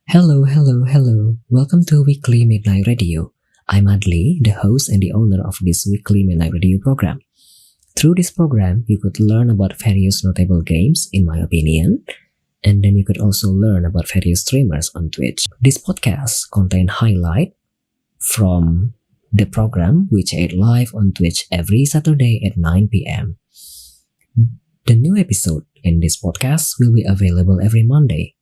Hello, hello, hello. Welcome to Weekly Midnight Radio. I'm Adli, the host and the owner of this Weekly Midnight Radio program. Through this program, you could learn about various notable games, in my opinion, and then you could also learn about various streamers on Twitch. This podcast contains highlight from the program which aired live on Twitch every Saturday at 9 p.m. The new episode in this podcast will be available every Monday.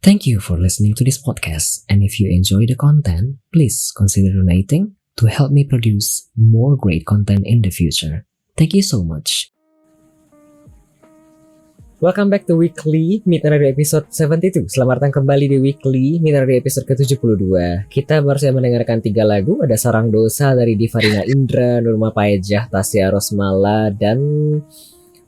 Thank you for listening to this podcast, and if you enjoy the content, please consider donating to help me produce more great content in the future. Thank you so much. Welcome back to Weekly Midnight Radio episode 72. Selamat datang kembali di Weekly Midnight Radio episode ke-72. Kita baru saja mendengarkan 3 lagu. Ada Sarang Dosa dari Divarina Indra, Nurma Paejah, Tasya Rosmala, dan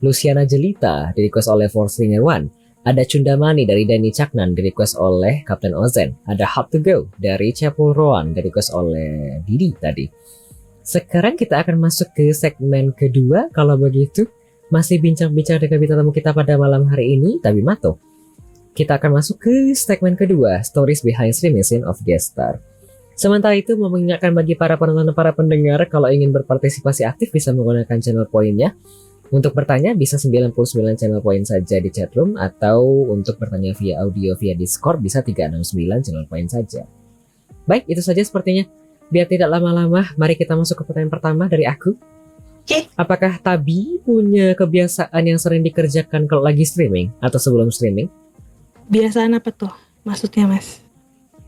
Luciana Jelita di request oleh Four Stringer One. Ada Cundamani dari Dani Caknan di request oleh Kapten Ozen. Ada Hard to Go dari Chapel Roan di request oleh Didi tadi. Sekarang kita akan masuk ke segmen kedua. Kalau begitu, masih bincang-bincang dengan bintang tamu kita pada malam hari ini, Tabi Mato. Kita akan masuk ke segmen kedua, Stories Behind Streaming Scene of Guest Star. Sementara itu, mau mengingatkan bagi para penonton dan para pendengar, kalau ingin berpartisipasi aktif bisa menggunakan channel poinnya. Untuk bertanya bisa 99 channel point saja di chatroom, atau untuk bertanya via audio via Discord bisa 369 channel point saja. Baik, itu saja sepertinya. Biar tidak lama-lama, mari kita masuk ke pertanyaan pertama dari aku. Oke. Apakah Tabi punya kebiasaan yang sering dikerjakan kalau lagi streaming atau sebelum streaming? Biasaan apa tuh maksudnya, Mas?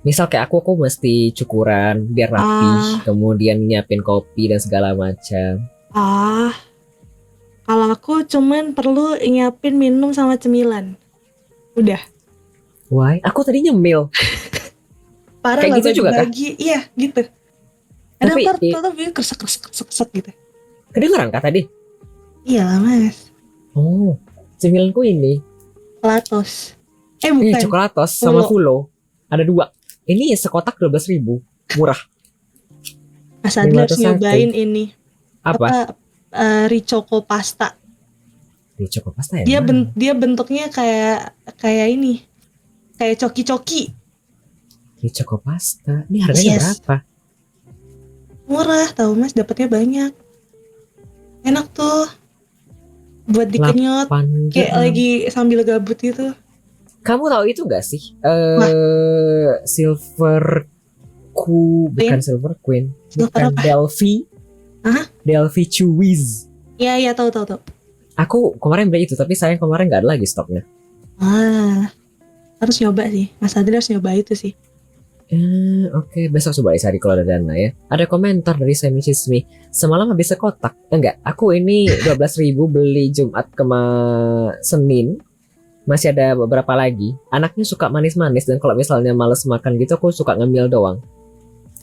Misal kayak aku mesti cukuran biar rapi, kemudian nyiapin kopi dan segala macam. Kalau aku cuman perlu nyiapin minum sama cemilan. Udah. Why? Aku tadi nyemil. Parah kayak lah, gitu juga kan? Iya, gitu. Ada tapi kresek gitu. Kedengeran kah tadi? Iya lah, Mas. Oh, cemilanku ini. Latos. Bukan. Coklatos sama Fulo. Ada 2. Ini sekotak 12.000. Murah. Mas Adli harus nyobain ini. Apa? Ricoco pasta. Ricoco pasta ya? Dia bentuknya kayak ini. Kayak coki-coki. Ricoco pasta. Ini harganya berapa? Murah tau, Mas, dapatnya banyak. Enak tuh. Buat dikenyot kayak lagi sambil gabut gitu. Kamu tahu itu gak sih? Silver Queen. Bukan Delphi. Delphi Chewies. Iya, tahu. Aku kemarin beli itu, tapi sayang kemarin gak ada lagi stoknya. Harus nyoba sih. Mas Adri harus nyoba itu sih. Oke, besok coba cari kalau ada dana ya. Ada komentar dari Semi Chismi. Semalam habis sekotak. Enggak, aku ini 12.000 beli Jumat Senin. Masih ada beberapa lagi. Anaknya suka manis-manis, dan kalau misalnya males makan gitu, aku suka ngambil doang.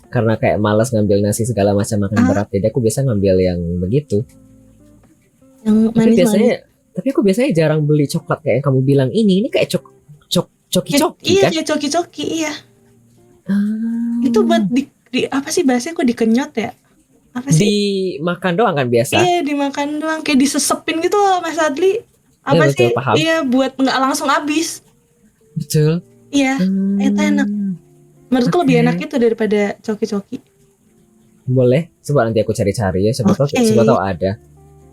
Karena kayak malas ngambil nasi segala macam makan berat, jadi aku biasa ngambil yang begitu. Yang manis-manis. Tapi aku biasanya jarang beli coklat kayak yang kamu bilang ini. Ini kayak coki-coki kan? Iya, kayak coki-coki, iya. Itu buat di apa sih bahasanya, kok dikenyot ya? Apa sih? Dimakan doang kan biasa? Iya, dimakan doang, kayak disesepin gitu loh, Mas Adli. Apa betul, sih? Paham. Iya, buat nggak langsung habis. Betul. Iya, itu enak. Menurutku lebih enak itu daripada coki-coki. Boleh, coba nanti aku cari-cari ya, siapa tahu ada.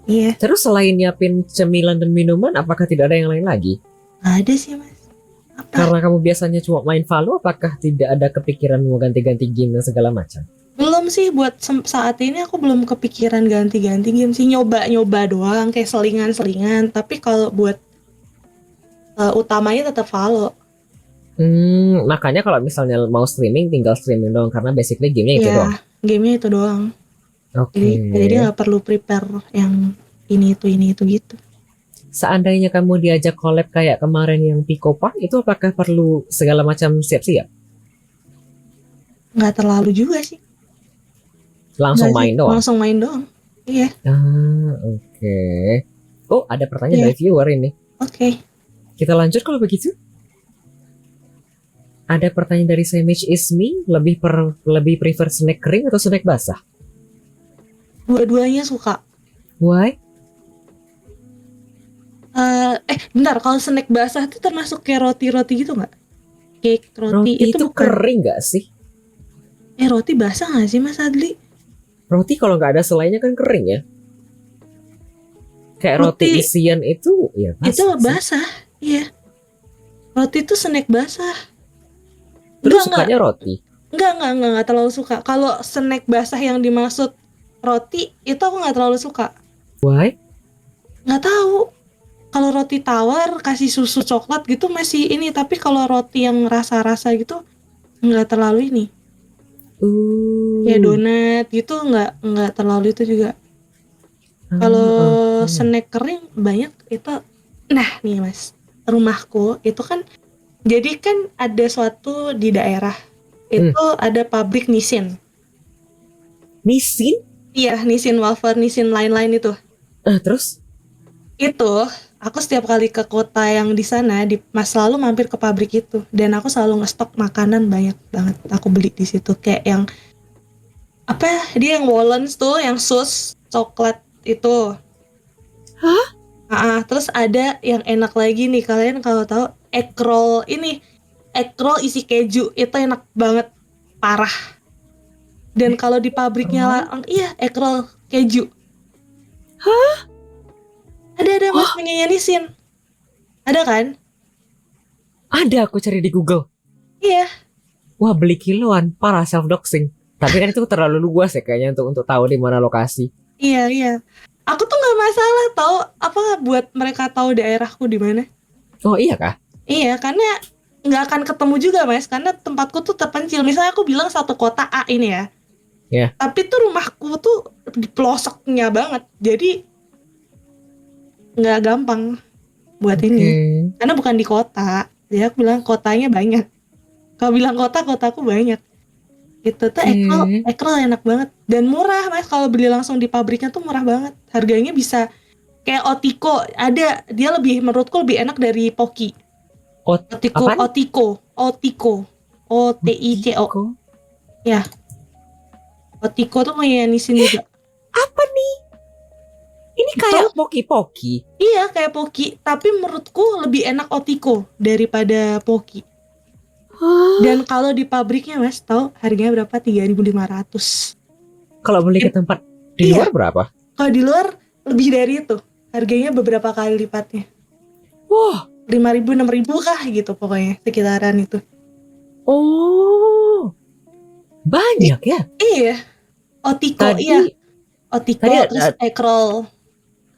Iya. Terus selain nyiapin cemilan dan minuman, apakah tidak ada yang lain lagi? Ada sih, Mas. Apa? Karena kamu biasanya cuma main Valo, apakah tidak ada kepikiran mau ganti-ganti game dan segala macam? Belum sih, buat saat ini aku belum kepikiran ganti-ganti game sih, nyoba doang kayak selingan-selingan. Tapi kalau buat utamanya tetap Valo. Makanya kalau misalnya mau streaming, tinggal streaming doang, karena basically gamenya itu doang. Gamenya itu doang. Oke. Jadi nggak perlu prepare yang ini itu gitu. Seandainya kamu diajak collab kayak kemarin yang Pico Park, itu apakah perlu segala macam siap-siap? Nggak terlalu juga sih. Langsung main doang. Iya. Oke. Oh, ada pertanyaan dari viewer ini. Oke. Kita lanjut kalau begitu. Ada pertanyaan dari Semich Ismi, lebih prefer snack kering atau snack basah? Dua-duanya suka. Why? Bentar, kalau snack basah itu termasuk kayak roti-roti gitu nggak? cake, roti Roti itu itu bukan. kering gak sih? Roti basah nggak sih Mas Adli? Roti kalau nggak ada selainya kan kering ya. Kayak roti Roti isian itu ya itu basah sih. basah, iya. Roti itu snack basah. Terus Enggak, sukanya roti. enggak terlalu suka. Kalau snack basah yang dimaksud roti itu aku nggak terlalu suka. Why? Nggak tahu. Kalau roti tawar kasih susu coklat gitu masih ini, tapi kalau roti yang rasa-rasa gitu nggak terlalu ini. Kayak donat gitu nggak terlalu itu juga. Kalau snack kering banyak itu. Nah nih Mas, rumahku itu kan jadi kan ada suatu di daerah itu ada pabrik Nissin. Nissin? Iya, Nissin wafer, Nissin lain-lain itu. Terus? Itu aku setiap kali ke kota yang di sana Mas selalu mampir ke pabrik itu dan aku selalu ngestok makanan banyak banget. Aku beli di situ kayak yang apa ya, dia yang Wallens tuh yang sus coklat itu. Hah? Terus ada yang enak lagi nih, kalian kalau tahu egg roll ini, egg roll isi keju itu enak banget, parah. Dan kalau di pabriknya iya egg roll keju. Hah? Ada Mas punyanya Nissin. Ada kan? Ada, aku cari di Google. Iya. Wah, beli kiloan, parah, self doxing. Tapi kan itu terlalu luas ya kayaknya untuk tahu di mana lokasi. Iya. Aku tuh nggak masalah tahu apa buat mereka tahu daerahku di mana. Oh iya kah? Iya, karena nggak akan ketemu juga Mas, karena tempatku tuh terpencil. Misalnya aku bilang satu kota A ini ya. Ya. Tapi tuh rumahku tuh di pelosoknya banget. Jadi nggak gampang buat ini. Karena bukan di kota. Jadi aku bilang kotanya banyak. Kalau bilang kota, kotaku banyak. Itu tuh egg roll enak banget dan murah Mas. Kalau beli langsung di pabriknya tuh murah banget. Harganya bisa kayak Otiko, ada dia menurutku lebih enak dari Poki. Otiko, Otiko. Ya. Otiko tuh punya Nissin juga. Apa nih? Ini kayak Poki-Poki. Iya, kayak Poki, tapi menurutku lebih enak Otiko daripada Poki. Dan kalau di pabriknya Mas, tahu harganya berapa? 3.500. Kalau beli ke tempat di luar berapa? Kalau di luar lebih dari itu. Harganya beberapa kali lipatnya. Wah, 5.000, 6.000 kah gitu pokoknya, sekitaran itu. Oh. Banyak ya? Iya. Otiko, iya. Otiko terus egg roll.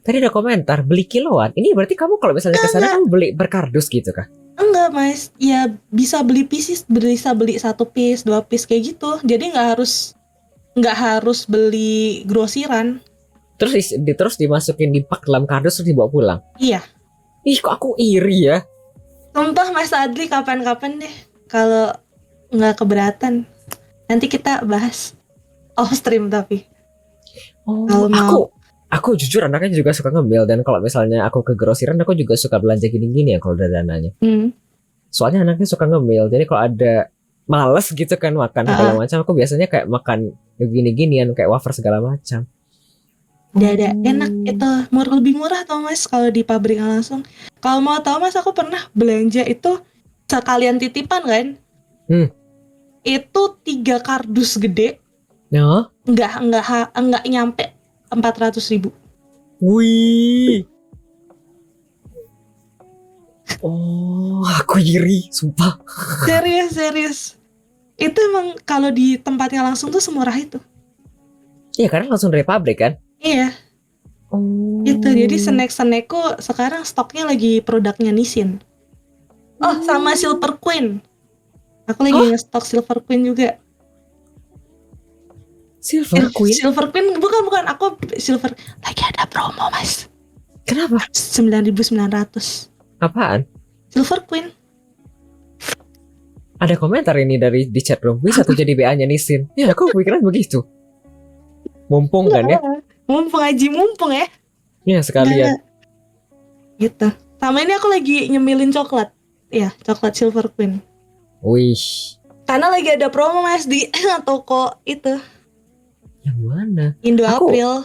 Tadi ada komentar beli kiloan. Ini berarti kamu kalau misalnya ke sana kamu beli berkardus gitu kah? Enggak Mas, ya bisa beli pieces, bisa beli 1 piece, 2 piece kayak gitu. Jadi nggak harus beli grosiran. Terus dimasukin di pak dalam kardus terus dibawa pulang. Iya. Ih, kok aku iri ya. Sumpah Mas Adli kapan-kapan deh kalau nggak keberatan. Nanti kita bahas off stream tapi. Aku jujur anaknya juga suka ngemil, dan kalau misalnya aku ke grosiran aku juga suka belanja gini-gini ya kalau ada dananya. Soalnya anaknya suka ngemil, jadi kalau ada males gitu kan makan segala macam, aku biasanya kayak makan gini-ginian kayak wafer segala macam. Ada enak itu, lebih murah tau Mas kalau di pabrik langsung. Kalau mau tahu Mas, aku pernah belanja itu sekalian titipan kan. Itu 3 kardus gede. No? Enggak nyampe 400.000. Wih. Oh, aku iri, sumpah. Serius. Itu emang kalau di tempatnya langsung tuh semurah itu. Iya, karena langsung dari pabrik kan? Iya. Itu jadi snack-snackku sekarang stoknya lagi produknya Nissin. Oh, sama Silver Queen. Aku lagi nge-stok Silver Queen juga. Silver Queen bukan aku Silver lagi ada promo Mas. Kenapa? 9.900. Apaan? Silver Queen. Ada komentar ini di chat room, bisa tuh jadi BA-nya Nissin. Ya, aku pikiran begitu. Mumpung kan ya? Mumpung ya. Ya, sekalian. Gitu. Sama ini aku lagi nyemilin coklat. Ya, coklat Silver Queen. Wih. Karena lagi ada promo Mas di toko itu. Yang mana? Indo April.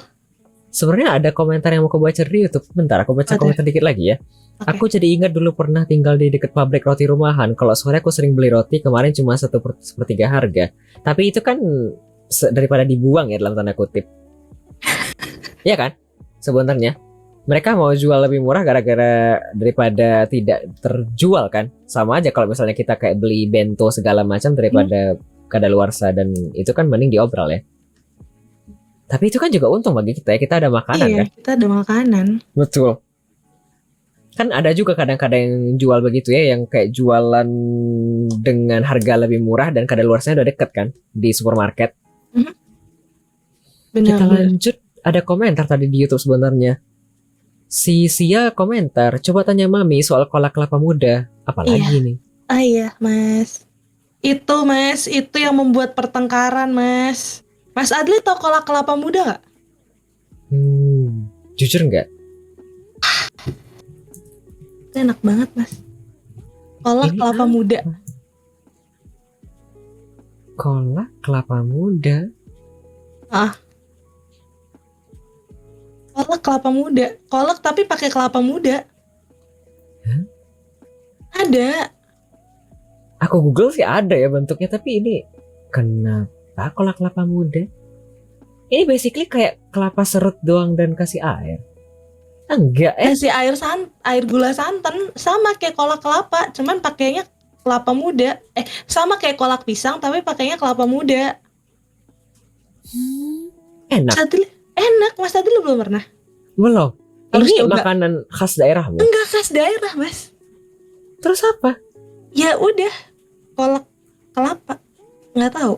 Sebenarnya ada komentar yang mau aku baca di YouTube. Bentar, aku baca Ada. komentar dikit lagi ya. Oke. Aku jadi ingat dulu pernah tinggal di dekat pabrik roti rumahan. Kalau sore aku sering beli roti, kemarin cuma 1/3 harga. Tapi itu kan daripada dibuang ya dalam tanda kutip. Iya kan? Sebenarnya mereka mau jual lebih murah gara-gara daripada tidak terjual kan. Sama aja kalau misalnya kita kayak beli bento segala macam daripada kadaluarsa, dan itu kan mending diobral ya. Tapi itu kan juga untung bagi kita ya, kita ada makanan Iya, kan. kita ada makanan. Betul. Kan ada juga kadang-kadang yang jual begitu ya, yang kayak jualan dengan harga lebih murah dan kadaluarsanya udah deket kan di supermarket. Benar. Kita lanjut, ada komentar tadi di YouTube sebenarnya. Si Sia komentar, coba tanya Mami soal kolak kelapa muda. Apalagi nih? Ah iya, Mas. Itu yang membuat pertengkaran, Mas. Mas Adli tau kolak kelapa muda nggak? Jujur nggak? Itu enak banget, Mas. Kolak Ini kelapa apa? muda. Kolak kelapa muda. Kolak kelapa muda. Kolak tapi pakai kelapa muda. Hah? Ada. Aku Google sih ada ya bentuknya, tapi ini kenapa kolak kelapa muda? Ini basically kayak kelapa serut doang dan kasih air. Enggak Kasih air gula santan sama kayak kolak kelapa, cuman pakainya kelapa muda. Sama kayak kolak pisang tapi pakainya kelapa muda. Enak. Mas Adli, enak. Mas Adli belum pernah? Belum. Harus Ini coba. makanan khas daerahmu. Enggak khas daerah, Mas. Terus apa? Ya udah, kolak kelapa. Nggak tahu.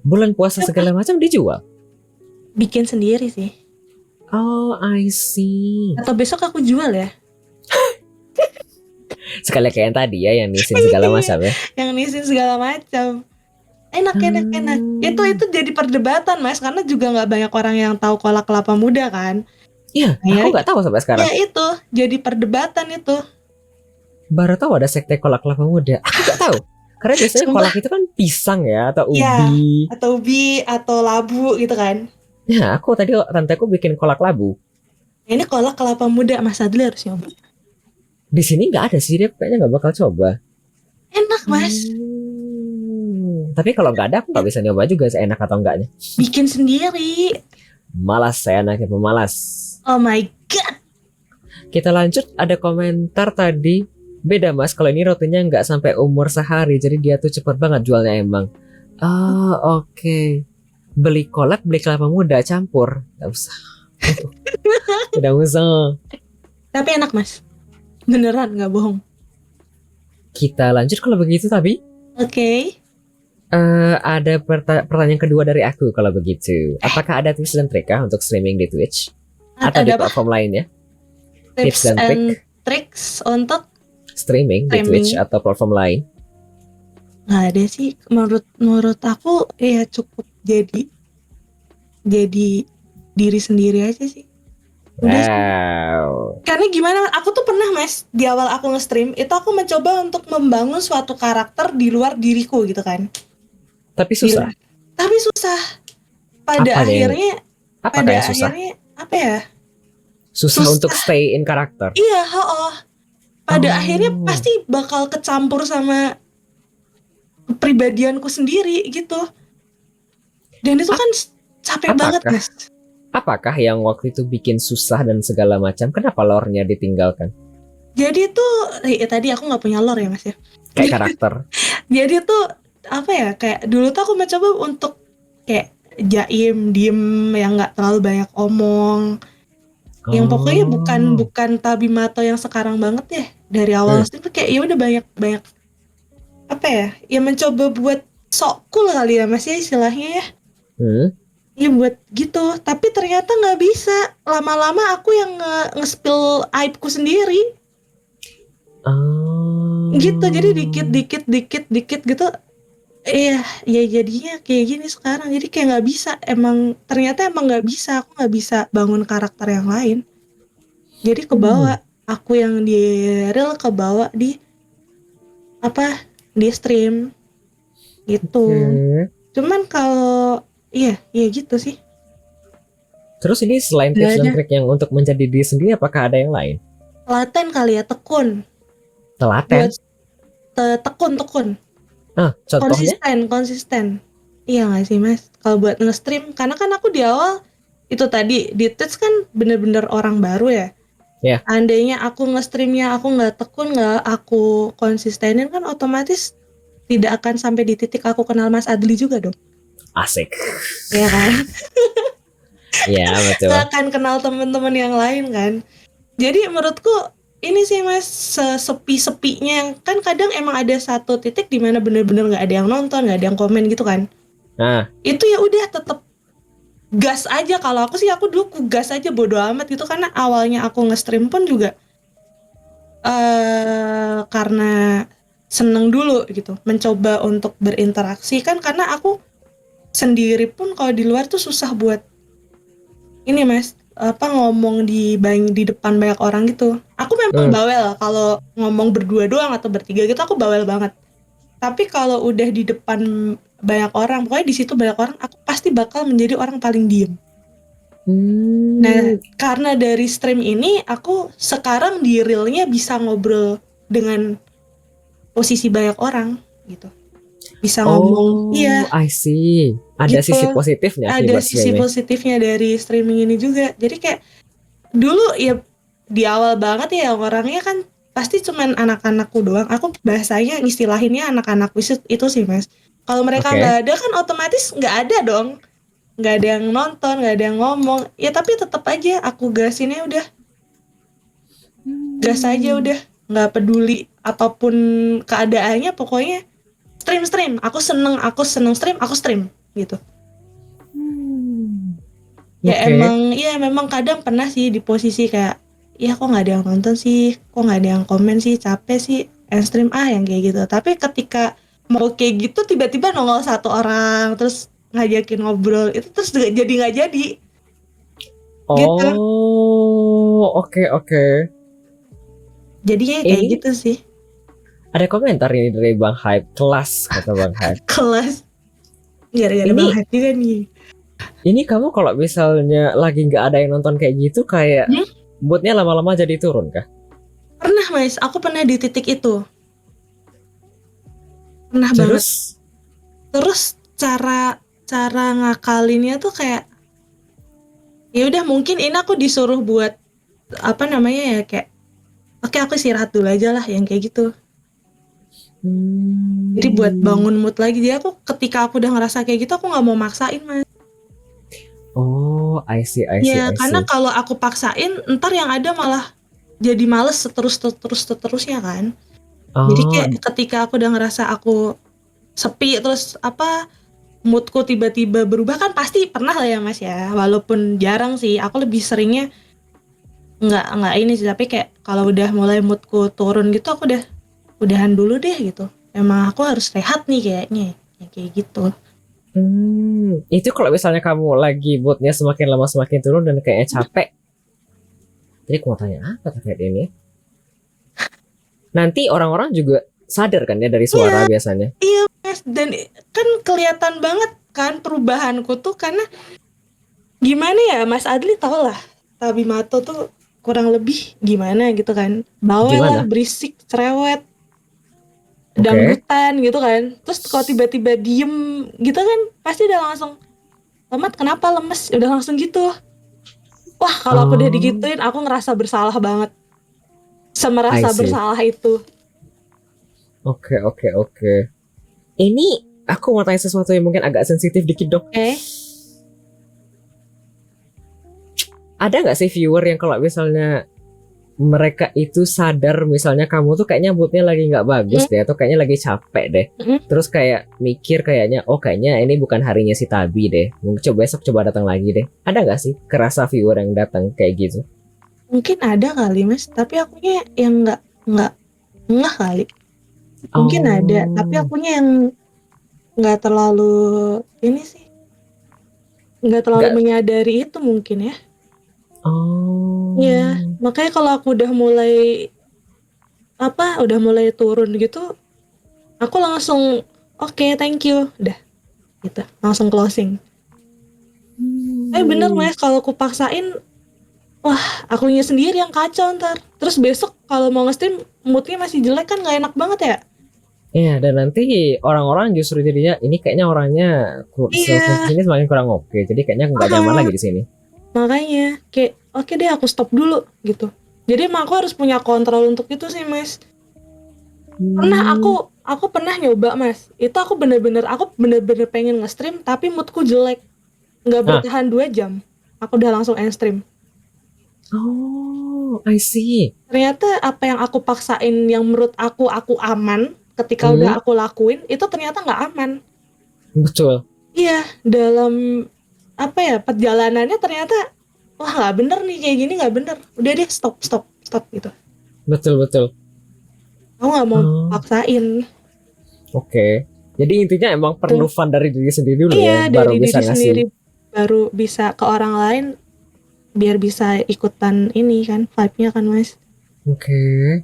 Bulan puasa segala macam dijual. Bikin sendiri sih. Oh, I see. Atau besok aku jual ya. Sekali kayak yang tadi ya, yang nisin segala macam ya. Yang nisin segala macam. Enak. Itu jadi perdebatan, Mas, karena juga nggak banyak orang yang tahu kolak kelapa muda kan. Iya, Ya, aku nggak tahu sampai sekarang. Ya itu, jadi perdebatan itu. Baru tahu ada sekte kolak kelapa muda. Aku nggak tahu. Karena biasanya Sumpah. kolak itu kan pisang ya, atau Iya. ubi. Atau ubi atau labu gitu kan. Ya, aku tadi tanteku bikin kolak labu. Ini kolak kelapa muda, Mas Adli harus nyoba. Di sini nggak ada sih, dia kayaknya nggak bakal coba. Enak, Mas. Tapi kalau nggak ada, aku nggak bisa nyoba juga seenak atau enggaknya. Bikin sendiri. Malas, saya anaknya pemalas. Oh my god. Kita lanjut, ada komentar tadi. Beda Mas, kalau ini rotinya nggak sampai umur sehari, jadi dia tuh cepet banget jualnya emang. Oke. Beli kolak, beli kelapa muda, campur. Nggak usah. Tidak usah. Tapi enak, Mas. Beneran, nggak bohong. Kita lanjut kalau begitu tapi. Oke. Ada pertanyaan kedua dari aku kalau begitu. Apakah ada tips dan trik kah untuk streaming di Twitch? Atau di Ada apa? platform lainnya? Tips dan and tricks untuk Streaming di Twitch atau platform lain? nggak ada sih. Menurut aku ya cukup jadi diri sendiri aja sih. Udah sih. Wow. Karena gimana? Aku tuh pernah, Mas, di awal aku nge-stream itu aku mencoba untuk membangun suatu karakter di luar diriku gitu kan. Tapi susah. Tapi susah. Pada Apa yang- akhirnya Apakah yang susah? apa ya? Susah susah. untuk stay in karakter. Iya, Pada Oh. akhirnya pasti bakal kecampur sama kepribadianku sendiri gitu. Dan itu kan capek banget, apakah? Mas. Apakah yang waktu itu bikin susah dan segala macam? Kenapa lore-nya ditinggalkan? Jadi tuh tadi aku nggak punya lore ya, Mas ya. Kayak karakter. Jadi tuh apa ya, kayak dulu tuh aku mencoba untuk kayak jaim, diem, yang nggak terlalu banyak omong. Yang pokoknya bukan Tabimato yang sekarang banget ya. Dari awal stream tuh kayak ya udah banyak apa ya? Ya mencoba buat sok cool kali ya, Mas ya istilahnya ya. Ya buat gitu, tapi ternyata nggak bisa. Lama-lama aku yang nge-spill aibku sendiri. Gitu, jadi dikit gitu. Ya jadinya kayak gini sekarang. Jadi kayak nggak bisa. Ternyata emang nggak bisa. Aku nggak bisa bangun karakter yang lain. Jadi kebawa. Aku yang di real kebawa di di stream gitu. Cuman kalau iya gitu sih. Terus ini selain Nggak tips dan ada. trik yang untuk menjadi diri sendiri, apakah ada yang lain? Telaten kali ya, tekun. Telaten? Buat tekun. Contohnya? Konsisten. Iya nggak sih mas? Kalau buat nge-stream, karena kan aku di awal itu tadi di Twitch kan bener-bener orang baru ya. Ya. Andainya aku nge-streamnya aku nggak tekun, nggak aku konsistenin, kan otomatis tidak akan sampai di titik aku kenal Mas Adli juga dong. Asik. Iya kan? Iya betul. Nggak akan kenal teman-teman yang lain kan. Jadi menurutku ini sih mas, sesepi-sepinya kan kadang emang ada satu titik di mana bener-bener nggak ada yang nonton, nggak ada yang komen gitu kan. Nah, Itu ya udah tetap gas aja. Kalau aku sih, aku dulu gas aja, bodo amat gitu, karena awalnya aku nge-stream pun juga karena seneng dulu gitu, mencoba untuk berinteraksi kan, karena aku sendiri pun kalau di luar tuh susah buat ini mas, ngomong di depan banyak orang gitu. Aku memang bawel kalau ngomong berdua doang atau bertiga gitu, aku bawel banget. Tapi kalau udah di depan banyak orang, pokoknya di situ banyak orang, aku pasti bakal menjadi orang paling diem. Nah, karena dari stream ini aku sekarang di realnya bisa ngobrol dengan posisi banyak orang gitu. Bisa ngomong. Iya. I see. Ada Gitu. sisi positifnya. Ada sisi positifnya dari streaming ini juga. Jadi kayak dulu ya di awal banget ya orangnya kan pasti cuman anak-anakku doang. Aku bahasanya istilahinnya anak-anak itu sih mas. Kalau mereka nggak ada kan otomatis nggak ada dong. Nggak ada yang nonton, nggak ada yang ngomong. Ya tapi tetap aja aku gasinnya udah. Gas aja udah. Nggak peduli apapun keadaannya, pokoknya stream. Aku seneng stream, aku stream gitu. Ya memang kadang pernah sih di posisi kayak, ya kok nggak ada yang nonton sih, kok nggak ada yang komen sih, capek sih, stream yang kayak gitu. Tapi ketika mau kayak gitu tiba-tiba nongol satu orang terus ngajakin ngobrol, itu terus jadi nggak jadi. Gitu. Oke. Jadinya kayak gitu sih. Ada komentar ini dari Bang Hype, kelas kata Bang Hype. Kelas. Gara-gara Bang Hype juga nih. Ini kamu kalau misalnya lagi nggak ada yang nonton kayak gitu, kayak moodnya lama-lama jadi turun kah? Pernah mas, aku pernah di titik itu. Pernah banget. Terus cara ngakalinnya tuh kayak, ya udah mungkin ini aku disuruh buat ya kayak, oke, aku istirahat dulu aja lah yang kayak gitu. Jadi buat bangun mood lagi. Jadi aku ketika aku udah ngerasa kayak gitu, aku nggak mau maksain mas. I see. Karena kalau aku paksain, ntar yang ada malah jadi males seterusnya kan. Jadi kayak ketika aku udah ngerasa aku sepi, terus moodku tiba-tiba berubah, kan pasti pernah lah ya mas ya. Walaupun jarang sih, aku lebih seringnya nggak ini sih. Tapi kayak kalau udah mulai moodku turun gitu, aku udahan dulu deh gitu. Emang aku harus rehat nih kayaknya, kayak gitu. Itu kalau misalnya kamu lagi moodnya semakin lama semakin turun dan kayaknya capek. Jadi aku mau tanya apa terkait ini? Nanti orang-orang juga sadar kan ya dari suara biasanya. Iya mas, dan kan kelihatan banget kan perubahanku tuh, karena gimana ya, Mas Adli tau lah Tabimato tuh kurang lebih gimana gitu kan. Bawel lah, berisik, cerewet, dangdutan gitu kan. Terus kalau tiba-tiba diem gitu kan, pasti udah langsung, Lemat kenapa lemes, udah langsung gitu. Wah kalau aku udah digituin, aku ngerasa bersalah banget, semerasa bersalah itu. Oke. Ini aku mau tanya sesuatu yang mungkin agak sensitif dikit dong. Ada nggak sih viewer yang kalau misalnya mereka itu sadar misalnya kamu tuh kayaknya moodnya lagi nggak bagus deh, atau kayaknya lagi capek deh, terus kayak mikir kayaknya kayaknya ini bukan harinya si Tabi deh, mungkin besok coba datang lagi deh. Ada nggak sih kerasa viewer yang datang kayak gitu? Mungkin ada kali mas, tapi akunya yang nggak kali. Mungkin ada, tapi akunya yang nggak terlalu ini sih, nggak terlalu menyadari itu mungkin ya. Ya, makanya kalau aku udah mulai turun gitu, aku langsung oke, thank you, udah gitu, langsung closing. Bener mas, kalau aku paksain, wah akunya sendiri yang kacau ntar. Terus besok kalau mau nge-stream moodnya masih jelek kan nggak enak banget ya. Iya, dan nanti orang-orang justru jadinya ini kayaknya orangnya Iya. sini semakin kurang oke. Jadi kayaknya nggak nyaman lagi di sini. Makanya kayak oke deh aku stop dulu gitu. Jadi emang aku harus punya kontrol untuk itu sih mas. Pernah aku pernah nyoba mas. Itu aku bener-bener pengen nge-stream tapi moodku jelek. Nggak bertahan 2 jam. Aku udah langsung end stream. Oh, I see. Ternyata apa yang aku paksain yang menurut aku aman ketika udah aku lakuin itu ternyata nggak aman. Betul. Iya, dalam apa ya perjalanannya ternyata wah nggak bener nih kayak gini nggak bener. Udah deh stop gitu. Betul. Aku nggak mau paksain. Oke. Jadi intinya emang perlu fun dari diri sendiri dulu ya, baru dari bisa diri ngasih. sendiri baru bisa ke orang lain biar bisa ikutan ini kan vibe-nya kan mas. Oke.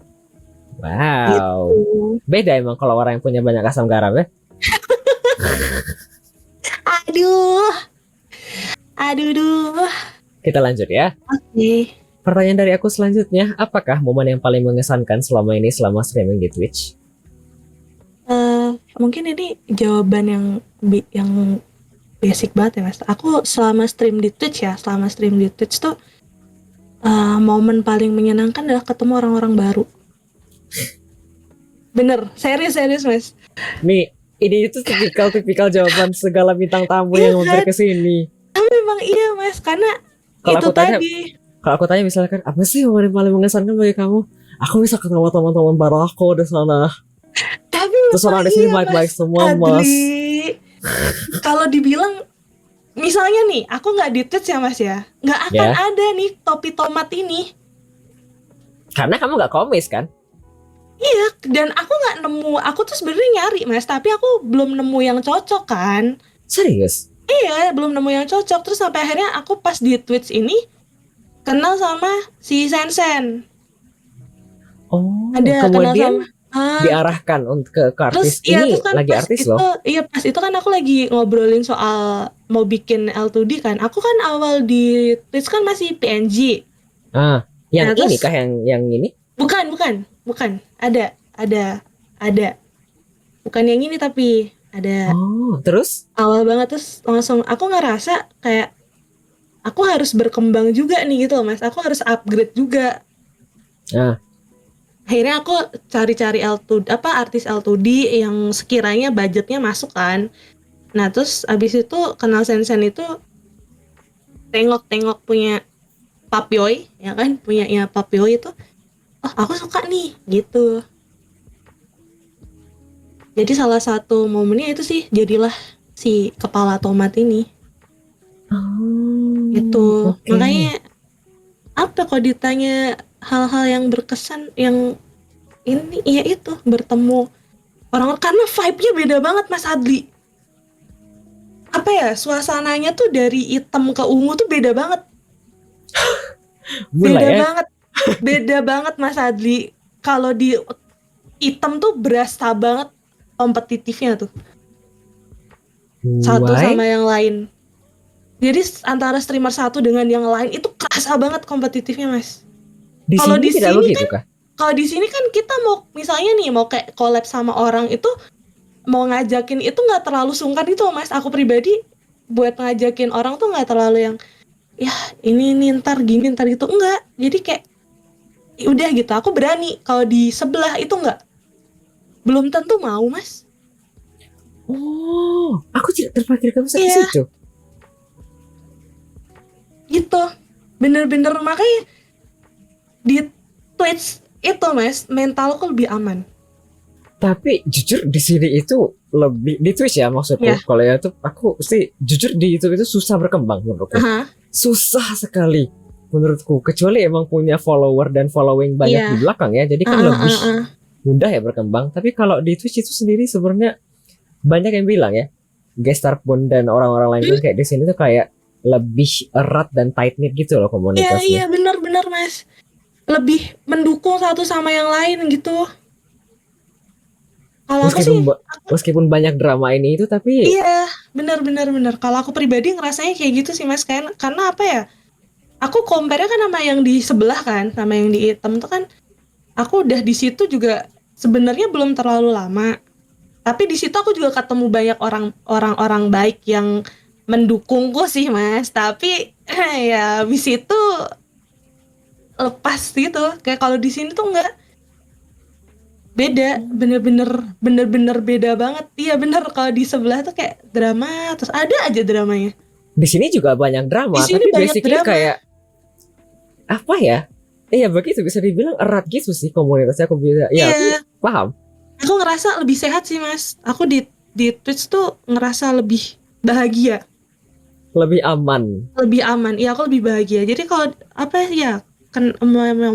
Wow. Gitu. Beda emang kalau orang yang punya banyak asam garam ya. Aduh. Kita lanjut ya. Oke. Pertanyaan dari aku selanjutnya, apakah momen yang paling mengesankan selama streaming di Twitch? Mungkin ini jawaban yang basic banget ya mas. Aku selama stream di Twitch tuh momen paling menyenangkan adalah ketemu orang-orang baru. Bener, serius mas. Nih, ini itu tipikal jawaban segala bintang tamu yang mampir ke sini. Memang iya mas, karena Kalau itu Kalau aku tanya misalkan apa sih momen paling mengesankan bagi kamu? Aku bisa ketemu teman-teman baru aku di sana. Terus orang di sini baik-baik semua mas. Kalau dibilang misalnya nih aku nggak di Twitch ya mas ya, nggak akan ada nih topi tomat ini. Karena kamu nggak komis kan? Iya, dan aku nggak nemu. Aku tuh sebenarnya nyari mas, tapi aku belum nemu yang cocok kan. Serius? Iya, belum nemu yang cocok. Terus sampai akhirnya aku pas di Twitch ini kenal sama si Sensen. Oh, ada kemudian diarahkan untuk ke artis ini kan lagi artis itu, loh. Iya pas itu kan aku lagi ngobrolin soal mau bikin L2D kan. Aku kan awal di Twitch kan masih PNG. Yang ini kah yang ini? Bukan. Ada. Bukan yang ini tapi ada. Oh, terus? Awal banget terus langsung aku ngerasa kayak aku harus berkembang juga nih gitu mas. Aku harus upgrade juga. Akhirnya aku cari-cari artis L2D yang sekiranya budgetnya masuk kan. Nah terus abis itu kenal Sensen itu tengok punya Papioy ya kan, punyanya Papioy itu aku suka nih gitu. Jadi salah satu momennya itu sih jadilah si kepala tomat ini. Gitu. Okay. Makanya apa kalau ditanya hal-hal yang berkesan yang ini ya itu bertemu orang-orang karena vibe-nya beda banget Mas Adli. Apa ya suasananya tuh dari hitam ke ungu tuh beda banget. Beda banget Mas Adli. Kalau di hitam tuh berasa banget kompetitifnya tuh. Satu sama yang lain. Jadi antara streamer satu dengan yang lain itu kerasa banget kompetitifnya Mas. Kalau di sini kan kalau di sini kan kita mau misalnya nih mau kayak collab sama orang itu mau ngajakin itu nggak terlalu sungkan itu Mas. Aku pribadi buat ngajakin orang tuh nggak terlalu yang ya ini ntar gini ntar gitu enggak. Jadi kayak udah gitu aku berani. Kalau di sebelah itu enggak, belum tentu mau Mas. Oh, aku tidak terpikirkan ke situ. Gitu, bener-bener makanya di Twitch itu Mas mentalku lebih aman. Tapi jujur di sini itu lebih di Twitch ya maksudku. Kalau ya itu aku sih jujur di YouTube itu susah berkembang menurutku. Susah sekali menurutku. Kecuali emang punya follower dan following banyak di belakang ya. Jadi kan lebih mudah ya berkembang. Tapi kalau di Twitch itu sendiri sebenarnya banyak yang bilang ya, Gestar pun dan orang-orang lain pun kayak di sini tuh kayak lebih erat dan tight knit gitu loh komunitasnya. Iya benar Mas. Lebih mendukung satu sama yang lain gitu. Kalau aku sih, Meskipun banyak drama ini itu, tapi iya, benar. Kalau aku pribadi ngerasanya kayak gitu sih Mas, karena apa ya? Aku compare-nya kan sama yang di sebelah kan, sama yang di hitam tuh kan. Aku udah di situ juga sebenarnya belum terlalu lama. Tapi di situ aku juga ketemu banyak orang baik yang mendukungku sih Mas. Tapi ya habis itu lepas gitu. Kayak kalau di sini tuh enggak, beda, bener-bener beda banget. Iya bener, kalau di sebelah tuh kayak drama, terus ada aja dramanya. di sini juga banyak drama, Di sini tapi banyak basically drama. kayak apa ya? Iya begitu, bisa dibilang erat gitu sih komunitasnya. Aku bisa, ya Iya, paham. aku ngerasa lebih sehat sih Mas. Aku di Twitch tuh ngerasa lebih bahagia, Lebih aman. lebih aman. Iya, aku lebih bahagia. Jadi kalau apa ya, kan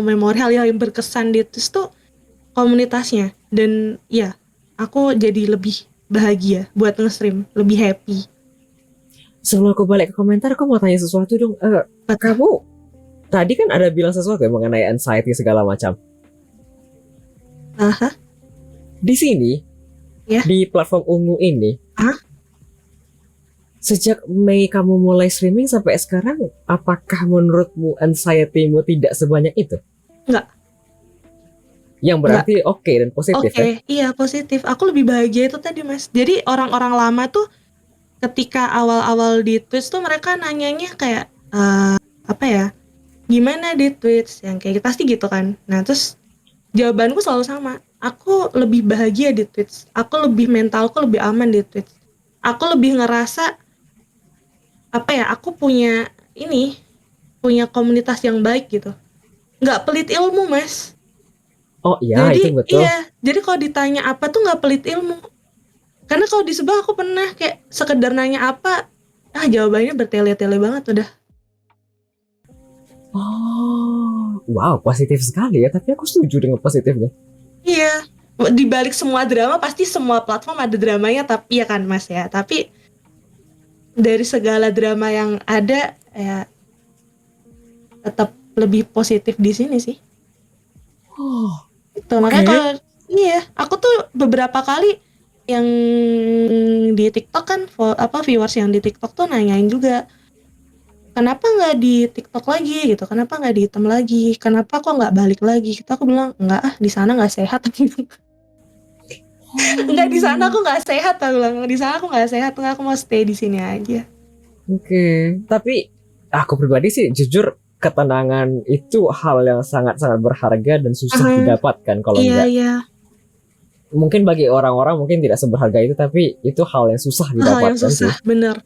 memori hal yang berkesan di Twitch tuh komunitasnya, dan ya aku jadi lebih bahagia buat nge-stream, lebih happy. Sebelum aku balik ke komentar, aku mau tanya sesuatu dong. Kamu tadi kan ada bilang sesuatu ya mengenai anxiety segala macam. Aha. Di sini, Ya. di platform ungu ini, sejak Mei kamu mulai streaming sampai sekarang, apakah menurutmu anxiety-mu tidak sebanyak itu? Enggak. Yang berarti oke dan positif Oke, ya? iya positif. Aku lebih bahagia itu tadi Mas. Jadi orang-orang lama tuh ketika awal-awal di Twitch tuh mereka nanyanya kayak apa ya? Gimana di Twitch? Yang kayak pasti gitu kan. Nah, terus jawabanku selalu sama. Aku lebih bahagia di Twitch. Aku lebih, mentalku lebih aman di Twitch. Aku lebih ngerasa apa ya? Aku punya komunitas yang baik gitu. Nggak pelit ilmu, Mas. Oh iya, Jadi itu betul. iya, jadi kalau ditanya apa tuh nggak pelit ilmu. Karena kalau di sebelah aku pernah kayak sekedar nanya apa, jawabannya bertele-tele banget udah. Oh, wow, positif sekali ya. Tapi aku setuju dengan positifnya. Iya, di balik semua drama pasti semua platform ada dramanya, tapi ya kan Mas ya. Tapi dari segala drama yang ada ya tetap lebih positif di sini sih. Oh, Itu makanya kalau iya, aku tuh beberapa kali yang di TikTok kan viewers yang di TikTok tuh nanyain juga, kenapa nggak di TikTok lagi gitu, kenapa nggak di hitam lagi, kenapa kok nggak balik lagi. Kita aku bilang enggak, di sana nggak sehat. Enggak, di sana aku nggak sehat, aku bilang di sana aku nggak sehat, aku mau stay di sini aja. Oke. Tapi aku pribadi sih jujur, ketenangan itu hal yang sangat-sangat berharga dan susah didapatkan kalau enggak. Iya. Mungkin bagi orang-orang mungkin tidak seberharga itu, tapi itu hal yang susah didapatkan Hal yang susah, sih. bener.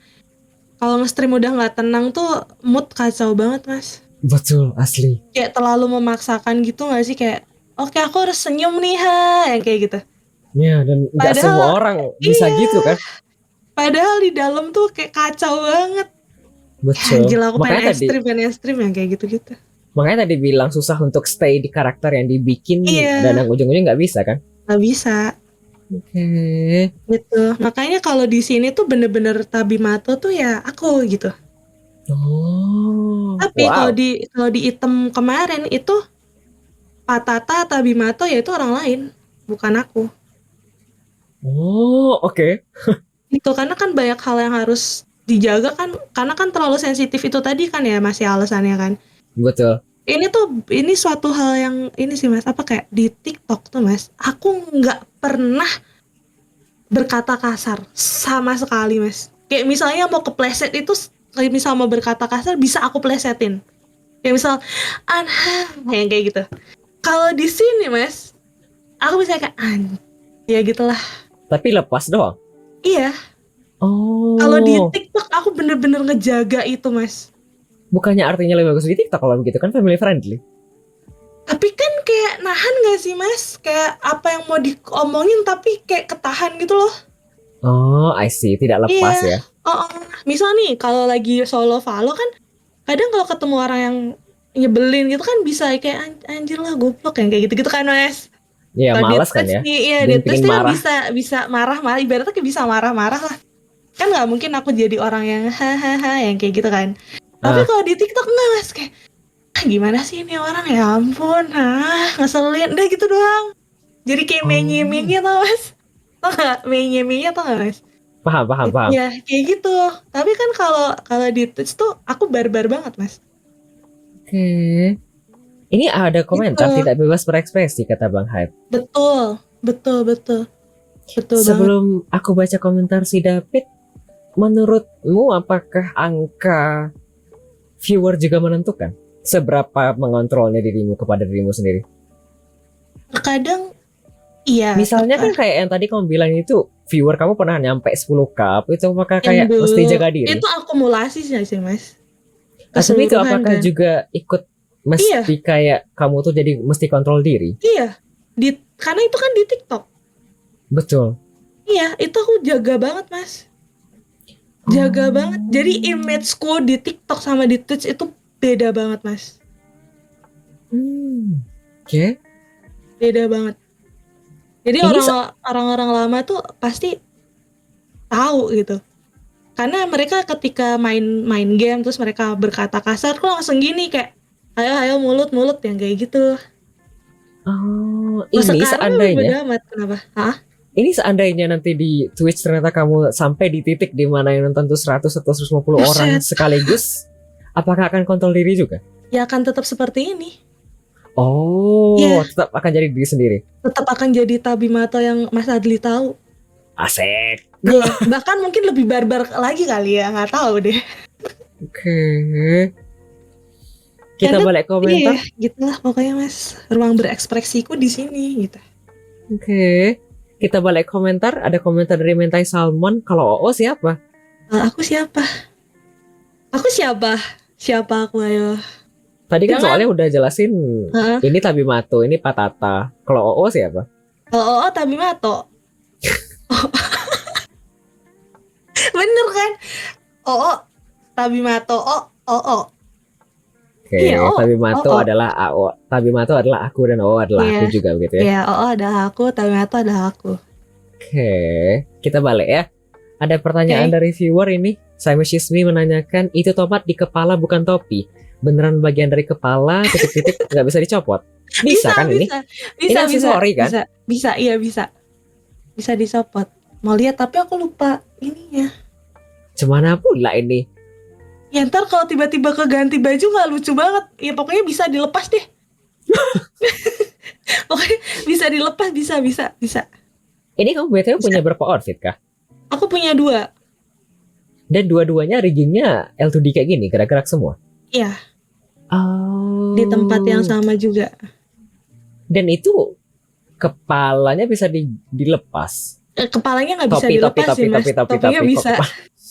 Kalau nge-stream udah nggak tenang tuh mood kacau banget Mas. Betul, asli. Kayak terlalu memaksakan gitu nggak sih, kayak oke aku harus senyum nih yang kayak gitu. Ya, dan nggak Padahal- semua orang bisa gitu kan. Padahal di dalam tuh kayak kacau banget. Betul. Gila, aku Makanya pengen stream yang kayak gitu-gitu. makanya tadi bilang susah untuk stay di karakter yang dibikin, Iya. dan yang ujung-ujungnya nggak bisa kan. Nggak bisa Oke. gitu. Makanya kalau di sini tuh bener-bener Tabimato tuh ya aku gitu. Oh, Tapi wow. kalau di item kemarin itu Patata Tabimato ya itu orang lain, bukan aku. Oh, oke. Itu karena kan banyak hal yang harus dijaga kan, karena kan terlalu sensitif itu tadi kan ya Mas ya alasannya kan. Betul. Ini suatu hal yang ini sih Mas, apa kayak di TikTok tuh Mas, aku nggak pernah berkata kasar sama sekali Mas. Kayak misalnya mau kepleset itu, kayak misal mau berkata kasar bisa aku plesetin. Kayak misal yang kayak gitu. Kalau di sini Mas, aku bisa kayak ya gitulah. Tapi lepas doang. Iya. Oh. Kalau di TikTok aku bener-bener ngejaga itu Mas. Bukannya artinya lebih bagus di TikTok kalau begitu kan family friendly. Tapi kan kayak nahan gak sih Mas? Kayak apa yang mau diomongin tapi kayak ketahan gitu loh. Oh, I see. Tidak lepas ya. Misal nih kalau lagi solo follow kan, kadang kalau ketemu orang yang nyebelin gitu kan bisa kayak anjir lah goblok yang kayak gitu-gitu kan Mas. Iya, Kalau malas di kan Twitch ya. nih, iya Dan di Twitch pingin tuh kan marah. bisa marah-marah, ibaratnya kayak bisa marah-marah lah. Kan nggak mungkin aku jadi orang yang hahaha yang kayak gitu kan. Tapi kalau di TikTok enggak Mas, kayak gimana sih ini orang, ya ampun, ngeselin, udah gitu doang. Jadi kayak menye-menye tau Mas. Tau nggak mie-nya tau nggak mas? Paham. Ya kayak gitu. Tapi kan kalau di Twitch tuh aku barbar banget mas. Oke. Ini ada komentar Gitu. tidak bebas berekspresi kata Bang Hype. Betul banget. Sebelum aku baca komentar si David, menurutmu apakah angka viewer juga menentukan seberapa mengontrolnya dirimu kepada dirimu sendiri? Terkadang iya. Misalnya kan kayak yang tadi kamu bilang itu viewer kamu pernah nyampe 10k, itu apakah yang kayak mesti dulu jaga diri? itu akumulasi sih mas. Tapi itu Keseluruhan apakah kan. juga ikut mesti kayak kamu tuh jadi mesti kontrol diri? Iya. Karena itu kan di TikTok. Betul. Iya, itu aku jaga banget mas. Jaga banget. Jadi imageku di TikTok sama di Twitch itu beda banget mas. Oke. Beda banget. Jadi Ini orang-orang lama tuh pasti tahu gitu. Karena mereka ketika main game terus mereka berkata kasar, kok langsung gini kayak ayo mulut yang kayak gitu. Ini Sekarang seandainya beda amat. Kenapa? ini seandainya nanti di Twitch ternyata kamu sampai di titik di mana yang nonton tuh 100 atau 150 orang sekaligus, apakah akan kontrol diri juga? Ya akan tetap seperti ini. Tetap akan jadi diri sendiri. Tetap akan jadi Tabimato yang Mas Adli tahu. Asik. Bahkan mungkin lebih barbar lagi kali ya, nggak tahu deh. Oke. Kita balik komentar. Iya, gitulah pokoknya mas. Ruang berekspresiku di sini gitu. Oke. Kita balik komentar. Ada komentar dari Mentai Salmon. Kalau OO siapa? Aku siapa? Siapa aku ayo? Tadi kan soalnya udah jelasin. Ini Tabimato, ini Patata. Kalau OO siapa? Tabimato. Bener kan? Tabimato. Oke, Tabimato adalah AO. Tabimato adalah aku dan OO adalah aku juga begitu ya. Iya, adalah aku, Tabimato adalah aku. Oke, kita balik ya. Ada pertanyaan dari viewer ini. Simon Shismi menanyakan, itu tomat di kepala bukan topi. Beneran bagian dari kepala, titik-titik nggak bisa dicopot? Bisa kan ini? Bisa, aksesori kan? Bisa dicopot. Mau lihat tapi aku lupa ininya. Gimana pula ini? Ya ntar kalau tiba-tiba keganti baju nggak lucu banget. Ya pokoknya bisa dilepas deh. Pokoknya bisa dilepas, bisa. Ini kamu BTW punya berapa outfit kah? Aku punya 2. Dan dua-duanya riggingnya L2D kayak gini, gerak-gerak semua? Iya. Di tempat yang sama juga. Dan itu kepalanya bisa dilepas? Kepalanya nggak bisa dilepas sih mas. Topinya bisa.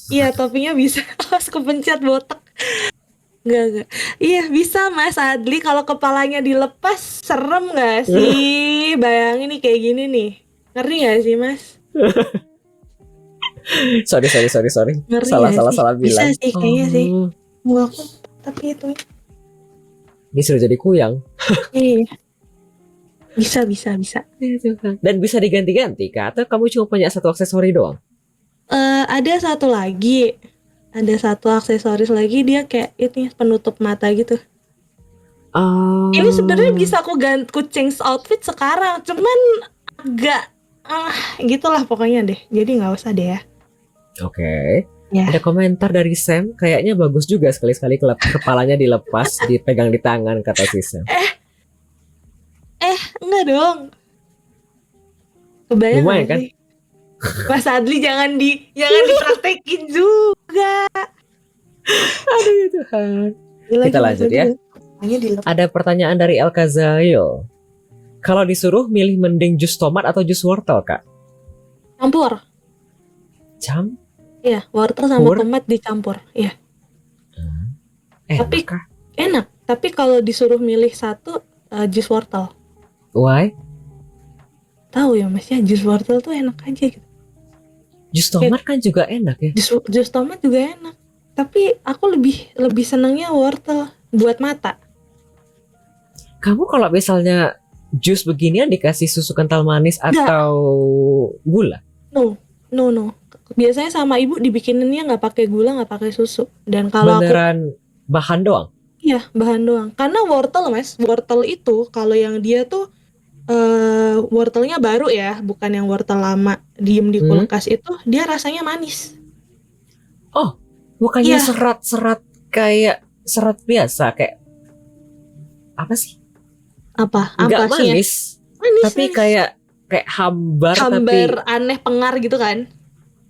Iya, topinya bisa. Harus kepencet botak. Enggak. Iya, bisa Mas Adli. Kalau kepalanya dilepas, serem gak sih? Bayangin nih kayak gini nih. Ngeri gak sih Mas? Sorry. Ngeri Salah bilang. Bisa sih, kayaknya sih. Gua aku, tapi itu. Ini sudah jadi kuyang. Iya. Bisa. Dan bisa diganti-ganti kah? Atau kamu cuma punya satu aksesori doang? Ada satu lagi. Ada satu aksesoris lagi, dia kayak ini penutup mata gitu. Ini sebenarnya bisa aku change outfit sekarang, cuman agak gitulah pokoknya deh. Jadi nggak usah deh ya. Oke. Ya. Ada komentar dari Sam, kayaknya bagus juga sekali-sekali kepalanya dilepas, dipegang di tangan kata si Sam. Enggak dong. Kebayang lumayan kan? Sih? Mas Adli jangan dipraktekin juga. Aduh Tuhan. Kita lanjut ya. Ada pertanyaan dari El Kazail. Kalau disuruh milih mending jus tomat atau jus wortel kak? Campur. Iya, wortel sama tomat dicampur. Iya. Tapi enak. Tapi kalau disuruh milih satu, jus wortel. Why? Tahu ya mas ya, jus wortel tuh enak aja gitu. Jus tomat kan juga enak ya. Jus tomat juga enak. Tapi aku lebih senangnya wortel buat mata. Kamu kalau misalnya jus beginian dikasih susu kental manis atau gula? No. Biasanya sama ibu dibikininnya nggak pakai gula, nggak pakai susu. Dan kalau beneran bahan doang? Iya, bahan doang. Karena wortel mas, wortel itu kalau yang dia tuh wortelnya baru ya, bukan yang wortel lama diem di kulkas itu, dia rasanya manis. Oh, bukannya Iya. serat-serat kayak serat biasa kayak apa sih? Apa Enggak sih ya? manis, Manis, tapi manis. kayak hambar, Hambar tapi aneh pengar gitu kan.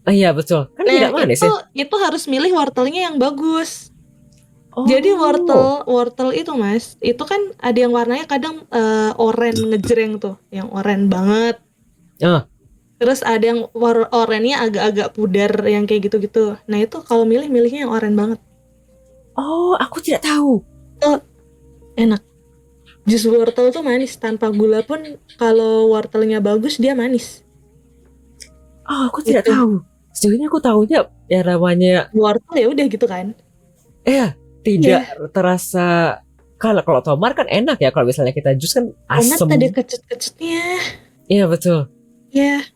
iya betul. Kan tidak manis ya? itu harus milih wortelnya yang bagus. Oh. Jadi wortel itu Mas, itu kan ada yang warnanya kadang oranye ngejreng tuh, yang oranye banget. Terus ada yang orennya agak-agak pudar yang kayak gitu-gitu. Nah itu kalau milihnya yang oranye banget. Oh, aku tidak tahu. Enak. Jus wortel tuh manis tanpa gula pun, kalau wortelnya bagus dia manis. Oh, aku tidak tahu. Sejauh ini aku tahunya ya namanya wortel ya udah gitu kan. Tidak terasa. Kalau tomat kan enak ya, kalau misalnya kita jus kan asem. Tomat ada kecut-kecutnya. Iya betul. Ya.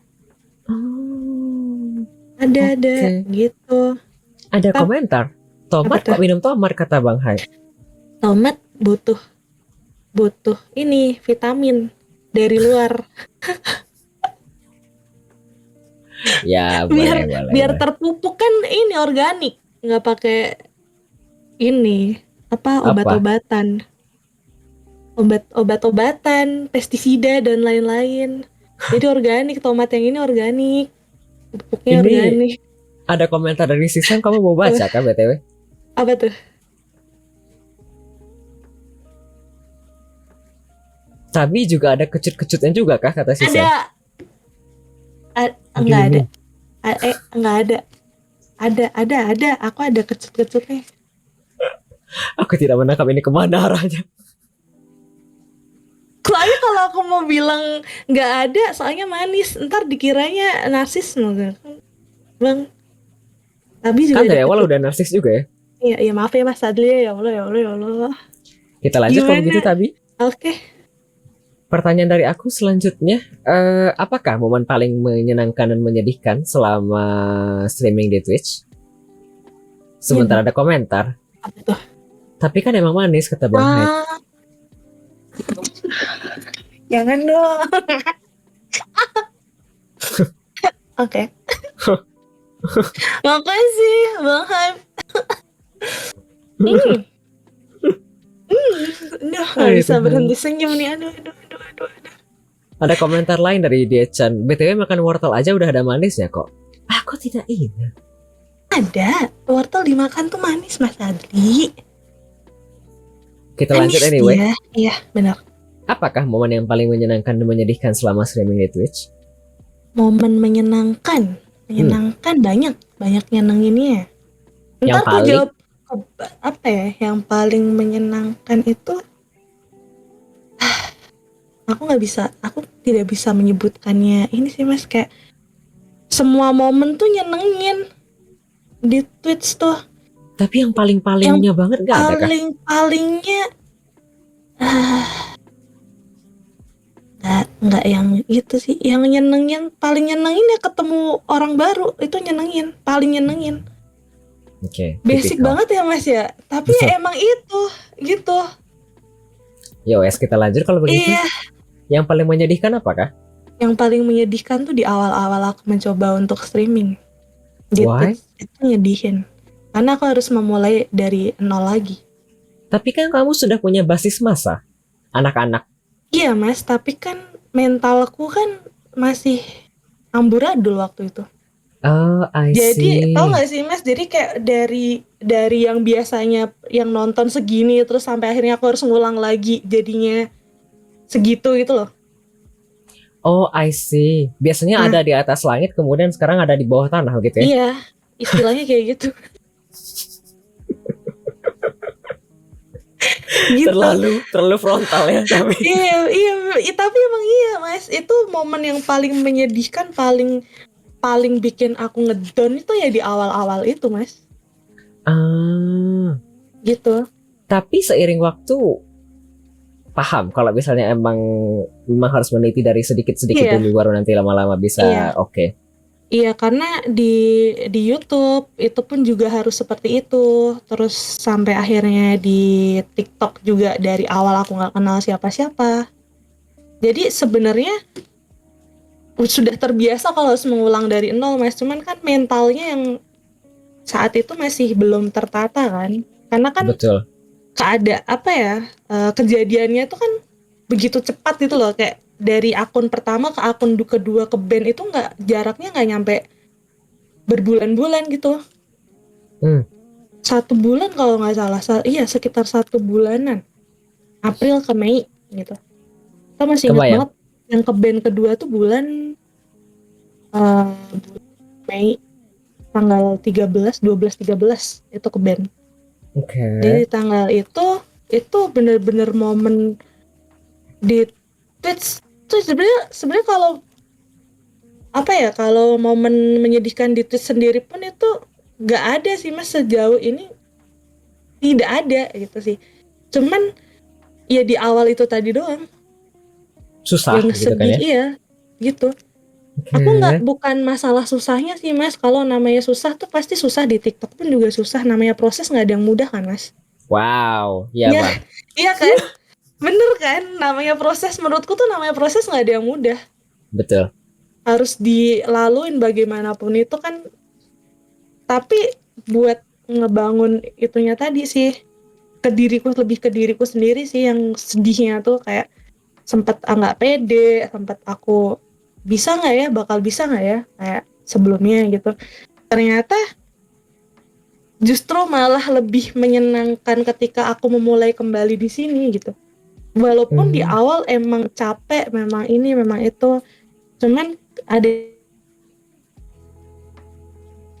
Ada gitu. Ada komentar. Tomat kok minum tomat, kata Bang Hai. Tomat butuh ini vitamin dari luar. Ya biar terpupuk kan, ini organik, nggak pakai ini obat-obatan, pestisida dan lain-lain. Jadi organik, tomat yang ini organik, pupuknya ini organik. Ada komentar dari Sisan, kamu mau baca kan BTW? Apa tuh? Tapi juga ada kecut-kecutnya juga kah, kata Sisan? Enggak ada. Enggak ada. Ada. Aku ada kecut-kecutnya. Aku tidak menangkap ini kemana arahnya. Soalnya kalau aku mau bilang nggak ada, soalnya manis, ntar dikiranya narsis Bang. Tapi juga kan dari awal udah narsis juga ya. Iya maaf ya Mas Adli, ya Allah. Kita lanjut kalau begitu Tabi. Oke. Pertanyaan dari aku selanjutnya, apakah momen paling menyenangkan dan menyedihkan selama streaming di Twitch? Sementara ada komentar. Apa tuh? Tapi kan emang manis, kata Bang Hai. Jangan dong. Oke. Makasih Bang Hai. Nggak bisa berhenti senyum nih. Aduh. Ada komentar lain dari Diechan. BTW makan wortel aja udah ada manisnya kok. Aku tidak ingat. Ada. Wortel dimakan tuh manis Mas Adli. Kita lanjut anyway. Iya benar. Apakah momen yang paling menyenangkan dan menyedihkan selama streaming di Twitch? Momen menyenangkan banyak nyenenginnya. Yang Ntar aku jawab apa ya? Yang paling menyenangkan itu aku tidak bisa menyebutkannya ini sih Mas, kayak semua momen tuh nyenengin di Twitch tuh. Tapi yang paling-palingnya banget gak ada kah? Paling-palingnya nggak yang itu sih. Yang paling nyenengin ya ketemu orang baru, itu paling nyenengin. Oke. Basic banget ya Mas ya, tapi ya emang itu gitu. Ya wes, kita lanjut kalau begitu. Iya. Yang paling menyedihkan apakah? Yang paling menyedihkan tuh di awal-awal aku mencoba untuk streaming. Why? Itu nyedihin. Karena aku harus memulai dari nol lagi. Tapi kan kamu sudah punya basis massa, anak-anak. Iya Mas, tapi kan mentalku kan masih amburadul waktu itu. Oh, I see. Jadi tau gak sih Mas, jadi kayak dari yang biasanya yang nonton segini, terus sampai akhirnya aku harus ngulang lagi jadinya segitu gitu loh. Oh, I see. Biasanya ada di atas langit, kemudian sekarang ada di bawah tanah gitu ya? Iya, istilahnya kayak gitu. Gitu. Terlalu frontal ya tapi. Iya, tapi emang iya Mas, itu momen yang paling menyedihkan, paling bikin aku ngedown itu ya di awal-awal itu Mas. Gitu. Tapi seiring waktu paham kalau misalnya memang harus meneliti dari sedikit-sedikit dulu baru nanti lama-lama bisa oke. Iya, karena di YouTube itu pun juga harus seperti itu. Terus sampai akhirnya di TikTok juga dari awal aku nggak kenal siapa-siapa. Jadi sebenarnya sudah terbiasa kalau harus mengulang dari nol Mas, cuman kan mentalnya yang saat itu masih belum tertata kan, karena kan Betul. kejadiannya itu kan begitu cepat gitu loh, kayak dari akun pertama ke akun kedua ke band itu jaraknya nggak nyampe berbulan-bulan gitu. 1 bulan kalau nggak salah, iya sekitar 1 bulanan, April ke Mei gitu. Kita masih ingat Kebayang. banget yang ke band kedua tuh bulan Mei, tanggal 13, 12, 13 itu ke band. Oke. Jadi tanggal itu bener-bener momen di Twitch tuh sebenarnya kalau momen menyedihkan di Twitch sendiri pun itu nggak ada sih Mas, sejauh ini tidak ada gitu sih. Cuman ya di awal itu tadi doang Susah yang gitu kan sedih, ya. iya gitu. Aku bukan masalah susahnya sih Mas, kalau namanya susah tuh pasti susah, di TikTok pun juga susah, namanya proses, nggak ada yang mudah kan Mas. Wow, ya Iya, Bang. iya kan, bener kan, namanya proses, menurutku tuh namanya proses nggak ada yang mudah, Betul. harus dilaluin bagaimanapun itu kan. Tapi buat ngebangun itunya tadi sih, lebih ke diriku sendiri sih yang sedihnya tuh, kayak sempet nggak pede, sempet aku bakal bisa nggak ya kayak sebelumnya gitu. Ternyata justru malah lebih menyenangkan ketika aku memulai kembali di sini gitu. Walaupun di awal emang capek, memang ini memang itu, cuman ada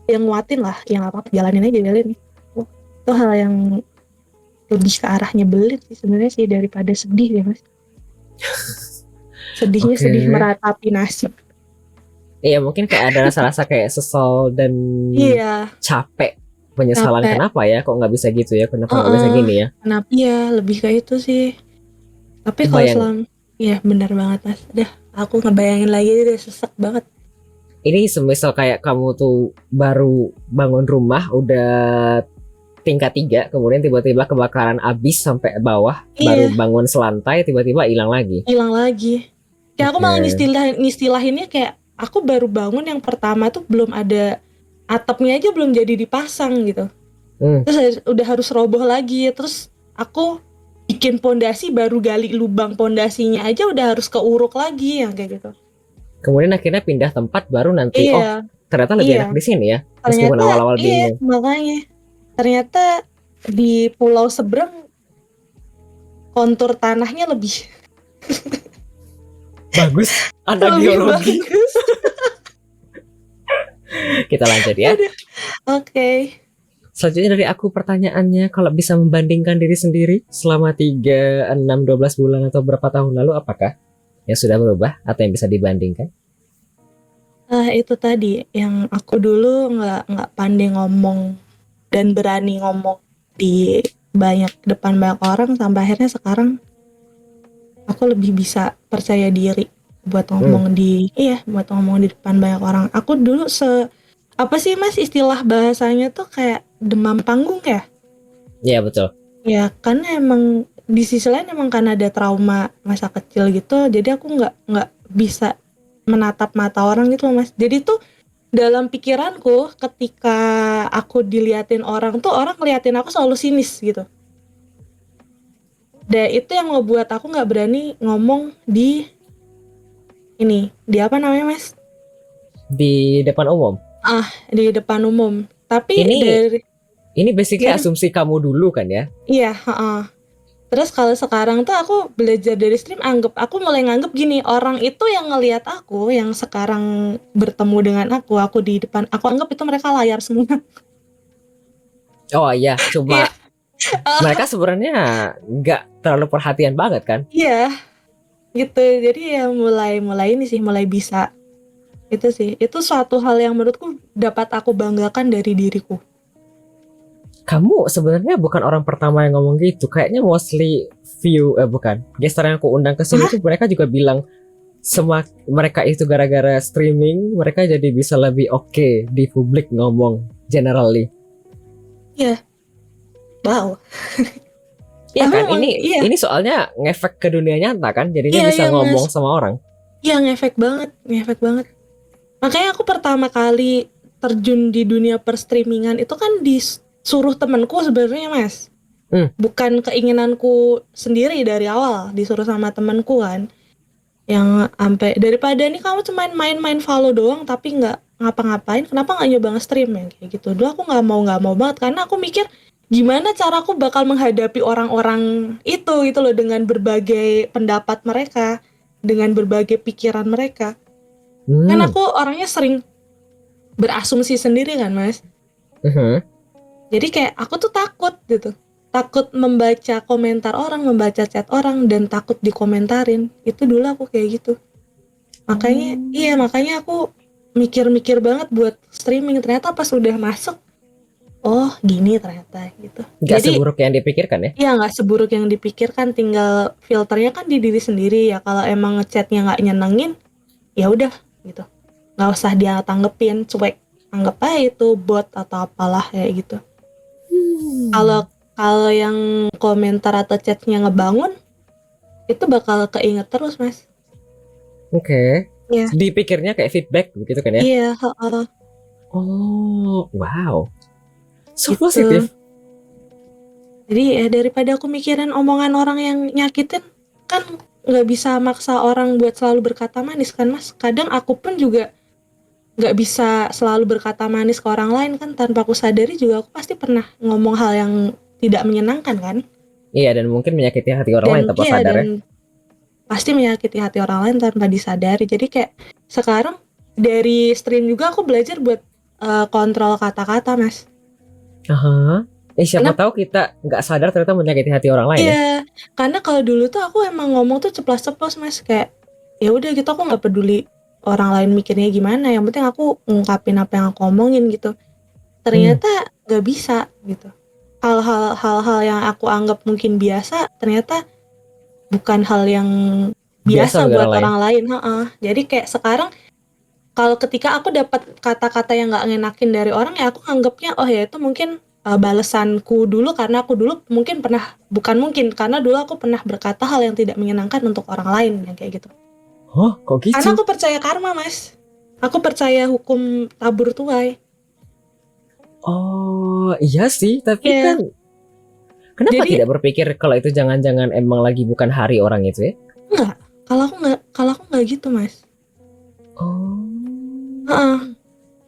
yang nguatin lah, yang apa jalanin aja, jalanin. Itu hal yang lebih ke arah nyebelin sih sebenarnya sih daripada sedih ya Mas. Sedihnya sedih meratapi nasib. Iya, mungkin kayak ada rasa-rasa kayak sesal dan Iya, capek, penyesalan capek. Kenapa ya kok nggak bisa gitu ya, kenapa nggak bisa gini ya. Kenapa ya, lebih kayak itu sih. Tapi kalau Kebayang. ya benar banget Mas. Dah, aku ngebayangin lagi deh, sesek banget. Ini semisal kayak kamu tuh baru bangun rumah udah tingkat 3, kemudian tiba-tiba kebakaran abis sampai bawah, baru Iya, bangun selantai tiba-tiba hilang lagi. hilang lagi. Kayak aku malah ngistilahinnya kayak aku baru bangun yang pertama tuh belum ada atapnya aja, belum jadi dipasang gitu. Terus udah harus roboh lagi, terus aku bikin pondasi, baru gali lubang pondasinya aja udah harus keuruk lagi yang kayak gitu. Kemudian akhirnya pindah tempat baru nanti. Iya, Ternyata lebih enak di sini ya. Meskipun ternyata awal-awal bingung. makanya ternyata di pulau seberang kontur tanahnya lebih Bagus. Anak lebih geologi. bagus. Kita lanjut ya. Oke. Selanjutnya dari aku pertanyaannya, kalau bisa membandingkan diri sendiri selama 3, 6, 12 bulan atau berapa tahun lalu, apakah yang sudah berubah atau yang bisa dibandingkan? Itu tadi yang aku dulu nggak pandai ngomong dan berani ngomong di depan banyak orang, sampai akhirnya sekarang aku lebih bisa percaya diri buat ngomong buat ngomong di depan banyak orang. Aku dulu apa sih Mas istilah bahasanya tuh kayak demam panggung ya? Iya betul. Ya karena emang di sisi lain emang karena ada trauma masa kecil gitu, jadi aku nggak bisa menatap mata orang gitu loh Mas. Jadi tuh dalam pikiranku ketika aku diliatin orang tuh, orang ngeliatin aku selalu sinis gitu. Dan itu yang ngebuat aku nggak berani ngomong di apa namanya Mas? Di depan umum. Di depan umum. Tapi ini basically asumsi kamu dulu kan ya? Iya, Terus kalau sekarang tuh aku belajar dari stream, aku mulai nganggep gini, orang itu yang ngelihat aku, yang sekarang bertemu dengan aku di depan, aku anggap itu mereka layar semua. Oh iya, cuma mereka sebenarnya nggak terlalu perhatian banget kan? Iya, gitu. Jadi ya mulai bisa. Itu sih, itu suatu hal yang menurutku dapat aku banggakan dari diriku. Kamu sebenarnya bukan orang pertama yang ngomong gitu. Kayaknya mostly gestar yang aku undang ke sini tuh mereka juga bilang mereka itu gara-gara streaming mereka jadi bisa lebih oke di publik ngomong generally. Iya. Wow. Iya kan, Emang, iya. ini soalnya ngefek ke dunia nyata kan, jadinya Iya, bisa iya, ngomong Mas. sama orang. Iya, ngefek banget, ngefek banget. Makanya aku pertama kali terjun di dunia perstreamingan itu kan disuruh temanku sebenarnya, Mas. Bukan keinginanku sendiri dari awal, disuruh sama temanku kan. Yang sampai daripada nih kamu cuma main-main follow doang tapi nggak ngapa-ngapain, kenapa nggak nyoba nge-stream ya kayak gitu. Dulu aku nggak mau banget karena aku mikir gimana cara aku bakal menghadapi orang-orang itu gitu loh, dengan berbagai pendapat mereka, dengan berbagai pikiran mereka. Kan aku orangnya sering berasumsi sendiri kan, Mas. Jadi kayak aku tuh takut gitu. Takut membaca komentar orang, membaca chat orang, dan takut dikomentarin. Itu dulu aku kayak gitu. Makanya, iya, makanya aku mikir-mikir banget buat streaming. Ternyata pas udah masuk, oh gini ternyata gitu. Gak Jadi seburuk yang dipikirkan ya? iya, nggak seburuk yang dipikirkan. Tinggal filternya kan di diri sendiri ya. Kalau emang ngechatnya nggak nyenengin, ya udah gitu. Nggak usah dia tanggepin, cuek. Anggap aja itu bot atau apalah kayak gitu. Kalau yang komentar atau chatnya ngebangun, itu bakal keinget terus, Mas. Oke. Iya. Dipikirnya kayak feedback begitu kan ya? Iya, Oh, wow. So gitu. positif. Jadi ya daripada aku mikirin omongan orang yang nyakitin, kan nggak bisa maksa orang buat selalu berkata manis kan, Mas. Kadang aku pun juga nggak bisa selalu berkata manis ke orang lain kan. Tanpa aku sadari juga aku pasti pernah ngomong hal yang tidak menyenangkan kan. Iya, dan mungkin menyakiti hati orang lain tanpa sadar ya. Dan pasti menyakiti hati orang lain tanpa disadari. Jadi kayak sekarang dari stream juga aku belajar buat kontrol kata-kata, Mas. Siapa tahu kita nggak sadar ternyata menyakiti hati orang lain ya. Iya, karena kalau dulu tuh aku emang ngomong tuh ceplas-ceplos, Mas. Kayak ya udah gitu, aku nggak peduli orang lain mikirnya gimana, yang penting aku ngungkapin apa yang aku omongin gitu. Ternyata nggak bisa gitu. Hal-hal yang aku anggap mungkin biasa ternyata bukan hal yang biasa buat orang lain. Jadi kayak sekarang kalau ketika aku dapat kata-kata yang nggak ngenakin dari orang, ya aku anggapnya oh ya itu mungkin balasanku dulu, karena aku dulu mungkin pernah, bukan mungkin, karena dulu aku pernah berkata hal yang tidak menyenangkan untuk orang lain yang kayak gitu. Kok gitu? Karena aku percaya karma, Mas. Aku percaya hukum tabur tuai. Oh iya sih, tapi kan kenapa tidak berpikir kalau itu jangan-jangan emang lagi bukan hari orang itu ya? Enggak, kalau aku nggak gitu, Mas.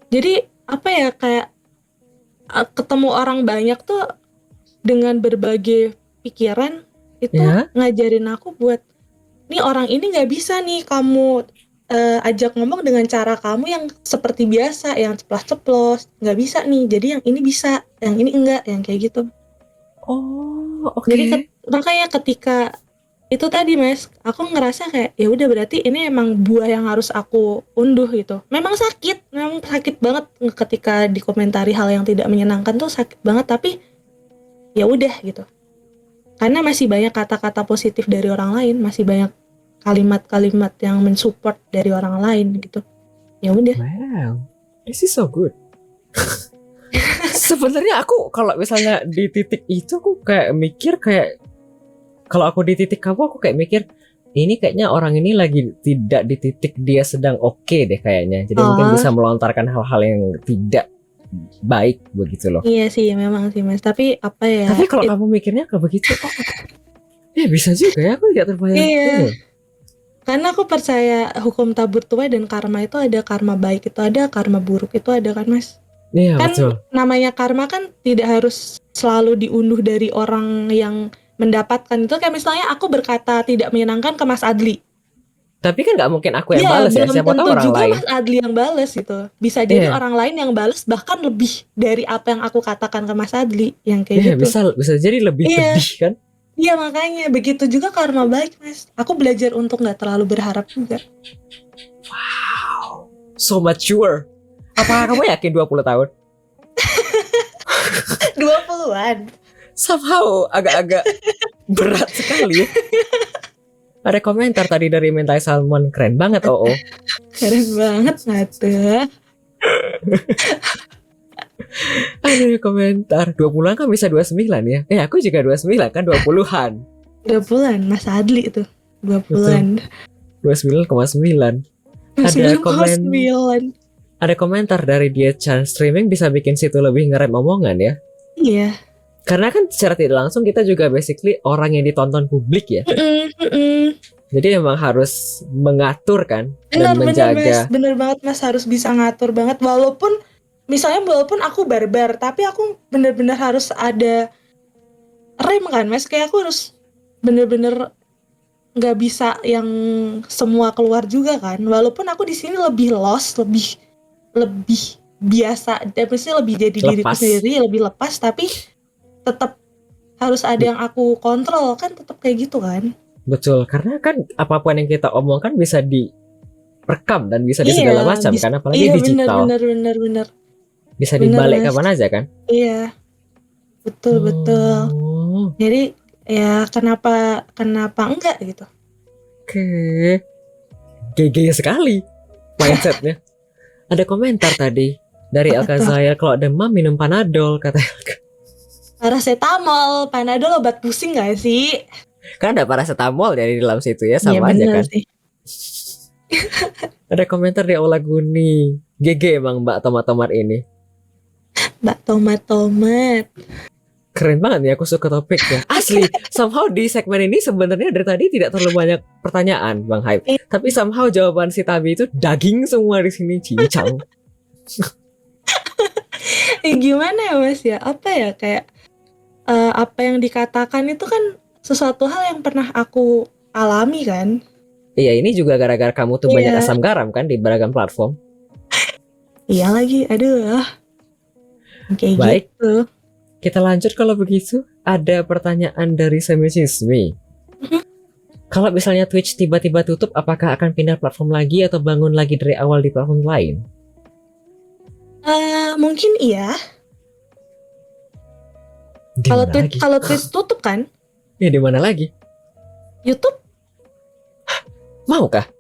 Jadi apa ya, kayak ketemu orang banyak tuh dengan berbagai pikiran itu ngajarin aku buat nih orang ini nggak bisa nih kamu ajak ngomong dengan cara kamu yang seperti biasa, yang ceplos-ceplos, nggak bisa nih. Jadi yang ini bisa, yang ini enggak, yang kayak gitu. Jadi makanya ketika itu tadi, Mas, aku ngerasa kayak ya udah berarti ini emang buah yang harus aku unduh gitu. Memang sakit banget ketika dikomentari hal yang tidak menyenangkan tuh, sakit banget, tapi ya udah gitu. Karena masih banyak kata-kata positif dari orang lain, masih banyak kalimat-kalimat yang mensupport dari orang lain gitu. Ya udah. Wow, this is so good. Sebenarnya aku kalau misalnya di titik itu aku kayak mikir kayak, kalau aku di titik kamu aku kayak mikir ini kayaknya orang ini lagi tidak di titik dia sedang oke deh kayaknya. Jadi mungkin bisa melontarkan hal-hal yang tidak baik begitu loh. Iya sih, memang sih, Mas. Tapi apa ya? Tapi kalau kamu mikirnya kayak begitu, ya bisa juga ya, aku tidak terbayang. Iya. Karena aku percaya hukum tabur tuai dan karma itu ada, karma baik itu ada, karma buruk itu ada kan, Mas? Iya, kan betul. Namanya karma kan tidak harus selalu diunduh dari orang yang mendapatkan. Itu kayak misalnya aku berkata tidak menyenangkan ke Mas Adli. Tapi kan nggak mungkin aku yang balas ya, siapa tahu orang juga lain. Mas Adli yang balas gitu. Bisa jadi orang lain yang balas bahkan lebih dari apa yang aku katakan ke Mas Adli, yang kayak gitu. Bisa jadi lebih pedih kan? Iya, makanya begitu juga karma baik, Mas. Aku belajar untuk nggak terlalu berharap juga. Wow, so mature. Apa kamu yakin 20 tahun? 20-an. Somehow agak-agak berat sekali. Ada komentar tadi dari Mentai Salmon, keren banget Keren banget, Nata. Ada komentar 20-an kan bisa 29 ya. Aku juga 29 kan 20-an. 20-an Mas Adli itu 20-an 29,9. Ada komentar dari dia, Chan, streaming bisa bikin situ lebih ngerem omongan ya. Iya. Karena kan secara tidak langsung kita juga basically orang yang ditonton publik ya. Jadi memang harus mengatur kan dan menjaga. Bener banget Mas, harus bisa ngatur banget. Walaupun aku barbar, tapi aku bener-bener harus ada rem kan Mas. Kayak aku harus bener-bener nggak bisa yang semua keluar juga kan. Walaupun aku di sini lebih lost, lebih biasa, maksudnya lebih jadi diriku sendiri, lebih lepas, tapi tetap harus ada yang aku kontrol kan, tetap kayak gitu kan. Betul, karena kan apapun yang kita omongkan bisa direkam dan bisa di segala macam kan, apalagi digital. Bener. Bisa dibalik kapan aja kan? Iya, betul. Jadi ya kenapa enggak gitu? Oke, GG sekali mindsetnya. Ada komentar tadi dari Alkazaya, kalau demam minum Panadol kata Elka. Paracetamol, Panadol obat pusing gak sih? Kan ada paracetamol dari dalam situ ya, sama aja kan. Sih. Ada komentar di Aula Guni, GG emang Mbak Tomat-Tomat ini. Mbak Tomat. Keren banget nih, aku suka topiknya. Asli, somehow di segmen ini sebenarnya dari tadi tidak terlalu banyak pertanyaan, Bang Hype. Tapi somehow jawaban si Tabi itu daging semua di sini, cincang. Gimana ya Mas ya? Apa ya, kayak apa yang dikatakan itu kan sesuatu hal yang pernah aku alami kan. Iya, ini juga gara-gara kamu tuh banyak asam garam kan di beragam platform. Iya lagi, aduh. Kayak baik gitu. Kita lanjut kalau begitu. Ada pertanyaan dari Semisismi. Kalau misalnya Twitch tiba-tiba tutup, apakah akan pindah platform lagi atau bangun lagi dari awal di platform lain? Mungkin iya. Kalau Twitch tutup kan? Ya di mana lagi? YouTube. Mau kah?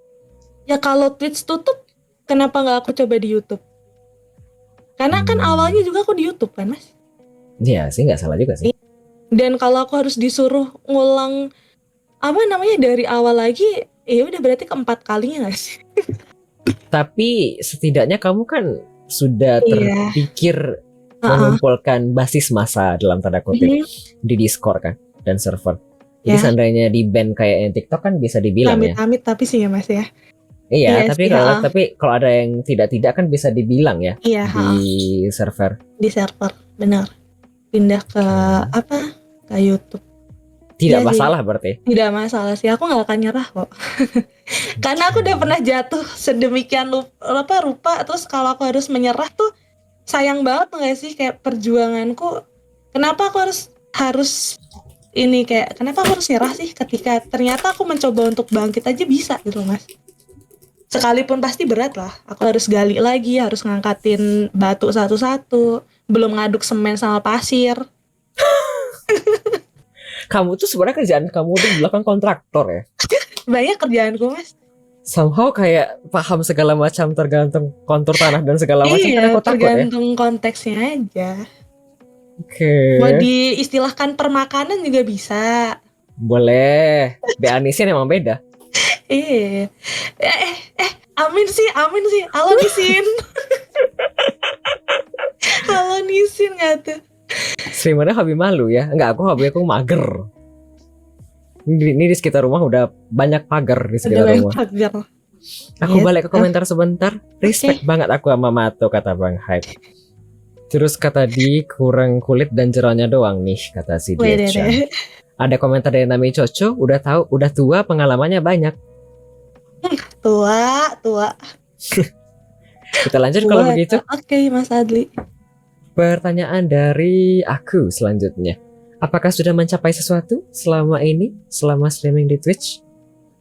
Ya kalau Twitch tutup, kenapa nggak aku coba di YouTube? Karena kan awalnya juga aku di YouTube kan Mas. Iya sih, nggak salah juga sih. Dan kalau aku harus disuruh ngulang dari awal lagi, ya udah berarti keempat kalinya nggak sih? Tapi setidaknya kamu kan sudah terpikir mengumpulkan basis massa dalam tanda kutip di Discord kan dan server. Jadi seandainya di ban kayak yang TikTok kan bisa dibilang amit-amit tapi sih ya Mas ya. Iya, tapi kalau ada yang tidak kan bisa dibilang ya di server. Di server, benar. Pindah ke ke YouTube. Tidak masalah berarti. Tidak masalah sih, aku nggak akan nyerah kok. Karena aku udah pernah jatuh sedemikian rupa, terus kalau aku harus menyerah tuh sayang banget nggak sih, kayak perjuanganku. Kenapa aku harus ini, kayak kenapa aku harus nyerah sih ketika ternyata aku mencoba untuk bangkit aja bisa gitu Mas. Sekalipun pasti berat lah, aku harus gali lagi, harus ngangkatin batu satu-satu, belum ngaduk semen sama pasir. Kamu tuh sebenarnya kerjaan kamu tuh di belakang kontraktor ya? Banyak kerjaanku Mas. Somehow kayak paham segala macam tergantung kontur tanah dan segala macam. Iya, tergantung konteksnya aja. Oke. Mau diistilahkan permakanan juga bisa. Boleh. Beanisin emang beda. Amin sih. Halo Nisin. Halo Nisin nggak tuh? Streamernya hobi malu ya? Enggak, hobi aku mager. Ini di sekitar rumah udah banyak pagar di sekitar rumah. Pagar. Aku balik ke komentar sebentar. Respect banget aku sama Mato, kata Bang Hype. Terus kata di kurang kulit dan jeroannya doang nih, kata si Decha. Ada komentar dari Nami Coco, udah tua pengalamannya banyak. Tua. Kita lanjut kalau begitu. Oke, Mas Adli. Pertanyaan dari aku selanjutnya. Apakah sudah mencapai sesuatu selama streaming di Twitch?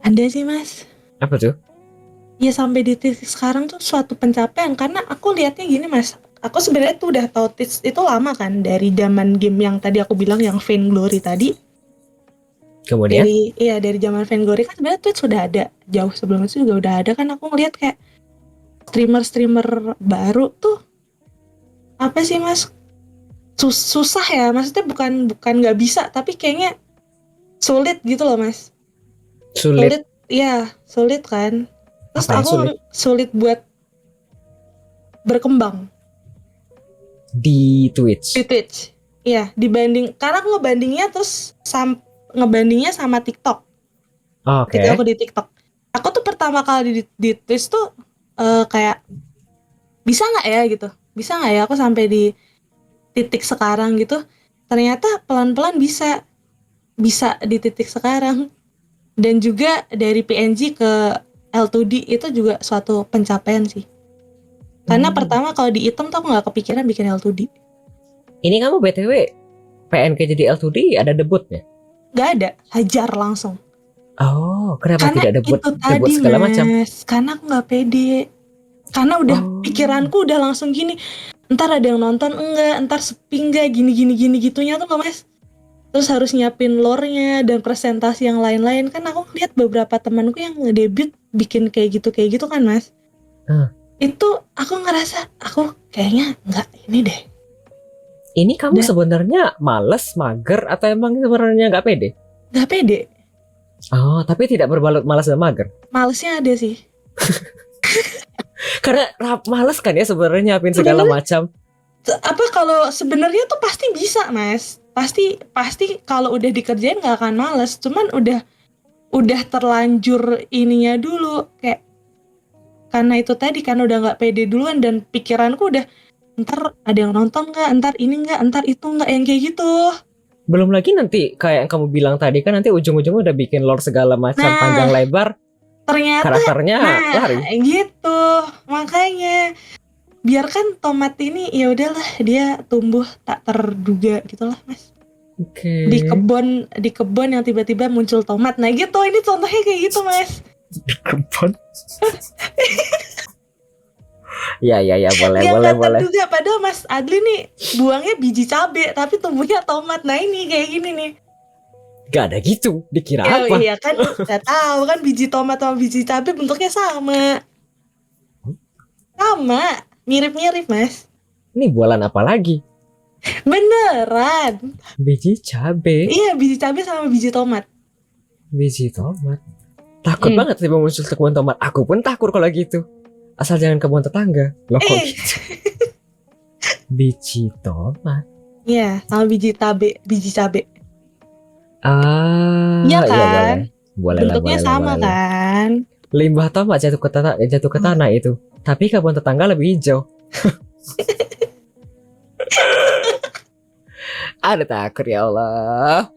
Ada sih Mas. Apa tuh? Ya sampai di titik sekarang tuh suatu pencapaian, karena aku lihatnya gini Mas. Aku sebenarnya tuh udah tahu Twitch itu lama kan, dari zaman game yang tadi aku bilang yang Vainglory tadi. Kemudian? Dari zaman Vainglory kan sebenarnya Twitch sudah ada. Jauh sebelum itu juga udah ada kan, aku ngeliat kayak streamer baru tuh apa sih Mas? susah ya, maksudnya bukan nggak bisa, tapi kayaknya sulit gitu loh Mas. Sulit. Iya, sulit kan. Terus Apa yang aku sulit buat berkembang di Twitch? Iya, dibanding, karena aku ngebandingnya sama TikTok. Oke. Ketika aku di TikTok, aku tuh pertama kali di Twitch tuh kayak bisa nggak ya gitu, bisa nggak ya aku sampai di titik sekarang gitu. Ternyata pelan-pelan bisa di titik sekarang. Dan juga dari PNG ke L2D itu juga suatu pencapaian sih. Karena pertama kalau di item tuh aku nggak kepikiran bikin L2D. Ini kamu BTW PNK jadi L2D ada debutnya? Gak ada, hajar langsung. Oh, kenapa Karena tidak debut? itu Debut tadi segala Mas, macam. karena aku nggak pede. Karena udah pikiranku udah langsung gini, ntar ada yang nonton enggak, ntar sepi enggak, gini gitunya tuh Mas. Terus harus nyiapin lore-nya dan presentasi yang lain-lain. Kan aku lihat beberapa temanku yang ngedebut bikin kayak gitu kan Mas. Itu aku ngerasa aku kayaknya nggak ini deh. Ini kamu sebenarnya males, mager, atau emang sebenarnya nggak pede? Nggak pede. Oh, tapi tidak berbalut malas dan mager. Malesnya ada sih. Karena males kan ya sebenarnya nyiapin segala macam. Apa kalau sebenarnya tuh pasti bisa Mas. Pasti kalau udah dikerjain nggak akan males. Cuman udah terlanjur ininya dulu kayak, karena itu tadi kan udah nggak pede duluan dan pikiranku udah ntar ada yang nonton nggak, ntar ini nggak, ntar itu nggak, yang kayak gitu. Belum lagi nanti kayak yang kamu bilang tadi kan nanti ujung-ujungnya udah bikin lore segala macam panjang lebar. Ternyata karakternya lari. Gitu. Makanya biarkan tomat ini ya udahlah dia tumbuh tak terduga gitulah Mas. Oke. Di kebun yang tiba-tiba muncul tomat. Nah gitu, ini contohnya kayak gitu Mas. Di kebun. Ya boleh. Terduga, padahal Mas Adli nih buangnya biji cabe tapi tumbuhnya tomat. Nah ini kayak gini nih. Gak ada gitu, dikira apa? Iya kan, gak tahu kan biji tomat sama biji cabe bentuknya sama, mirip-mirip Mas. Ini bualan apa lagi? Beneran. Biji cabe. Iya, biji cabe sama biji tomat. Biji tomat. Takut banget sih muncul kebun tomat. Aku pun takut kalau gitu. Asal jangan kebun tetangga. Loh kok gitu? Biji tomat. Iya, sama biji cabe. Iya kan? Boleh. Bentuknya sama kan? Limbah tomat jatuh ke tanah itu. Tapi kebun tetangga lebih hijau. Ada takut ya Allah.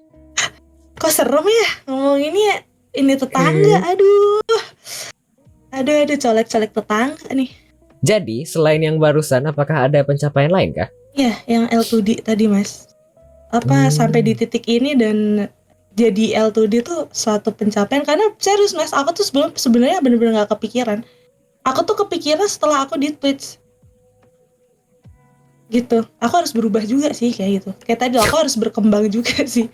Kok serem ya ngomong ini tetangga. Aduh colek-colek tetangga nih. Jadi selain yang barusan, apakah ada pencapaian lain kah? Iya, yang L2D tadi Mas. Sampai di titik ini dan jadi L2D tuh suatu pencapaian. Karena serius Mas, aku tuh sebenarnya bener-bener gak kepikiran. Aku tuh kepikiran setelah aku di Twitch gitu. Aku harus berubah juga sih kayak gitu. Kayak tadi aku harus berkembang juga sih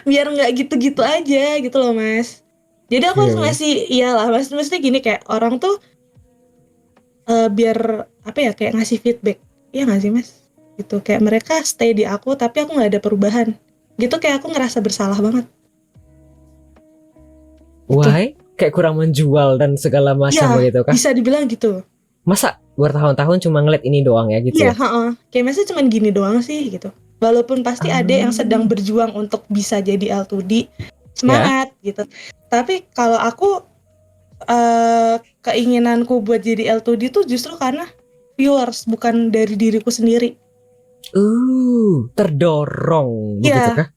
biar nggak gitu-gitu aja gitu loh Mas. Jadi aku harus ngasih, iyalah Mas, mesti gini kayak orang tuh biar apa ya, kayak ngasih feedback. Iya nggak sih Mas? Gitu kayak mereka stay di aku tapi aku nggak ada perubahan. Gitu kayak aku ngerasa bersalah banget. Why? Kayak kurang menjual dan segala macam gitu kan? Bisa dibilang gitu. Masa bertahun-tahun cuma ngeliat ini doang ya gitu? Iya, kayak masa cuma gini doang sih gitu. Walaupun pasti ada yang sedang berjuang untuk bisa jadi L2D, semangat gitu. Tapi kalau aku keinginanku buat jadi L2D tuh justru karena viewers, bukan dari diriku sendiri. Terdorong begitu kah?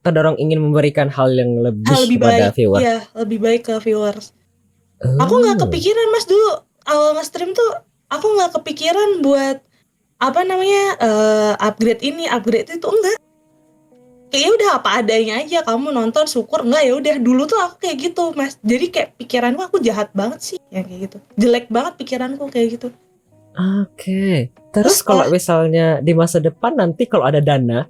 Terdorong ingin memberikan hal yang lebih kepada baik, viewers. Iya, lebih baik ke viewers. Aku nggak kepikiran Mas dulu awal nge-stream tuh, aku nggak kepikiran buat upgrade ini, upgrade itu, enggak. Kayak udah apa adanya aja, kamu nonton syukur, enggak ya udah. Dulu tuh aku kayak gitu Mas. Jadi kayak pikiranku aku jahat banget sih yang kayak gitu. Jelek banget pikiranku kayak gitu. Oke. Terus kalau misalnya di masa depan nanti kalau ada dana,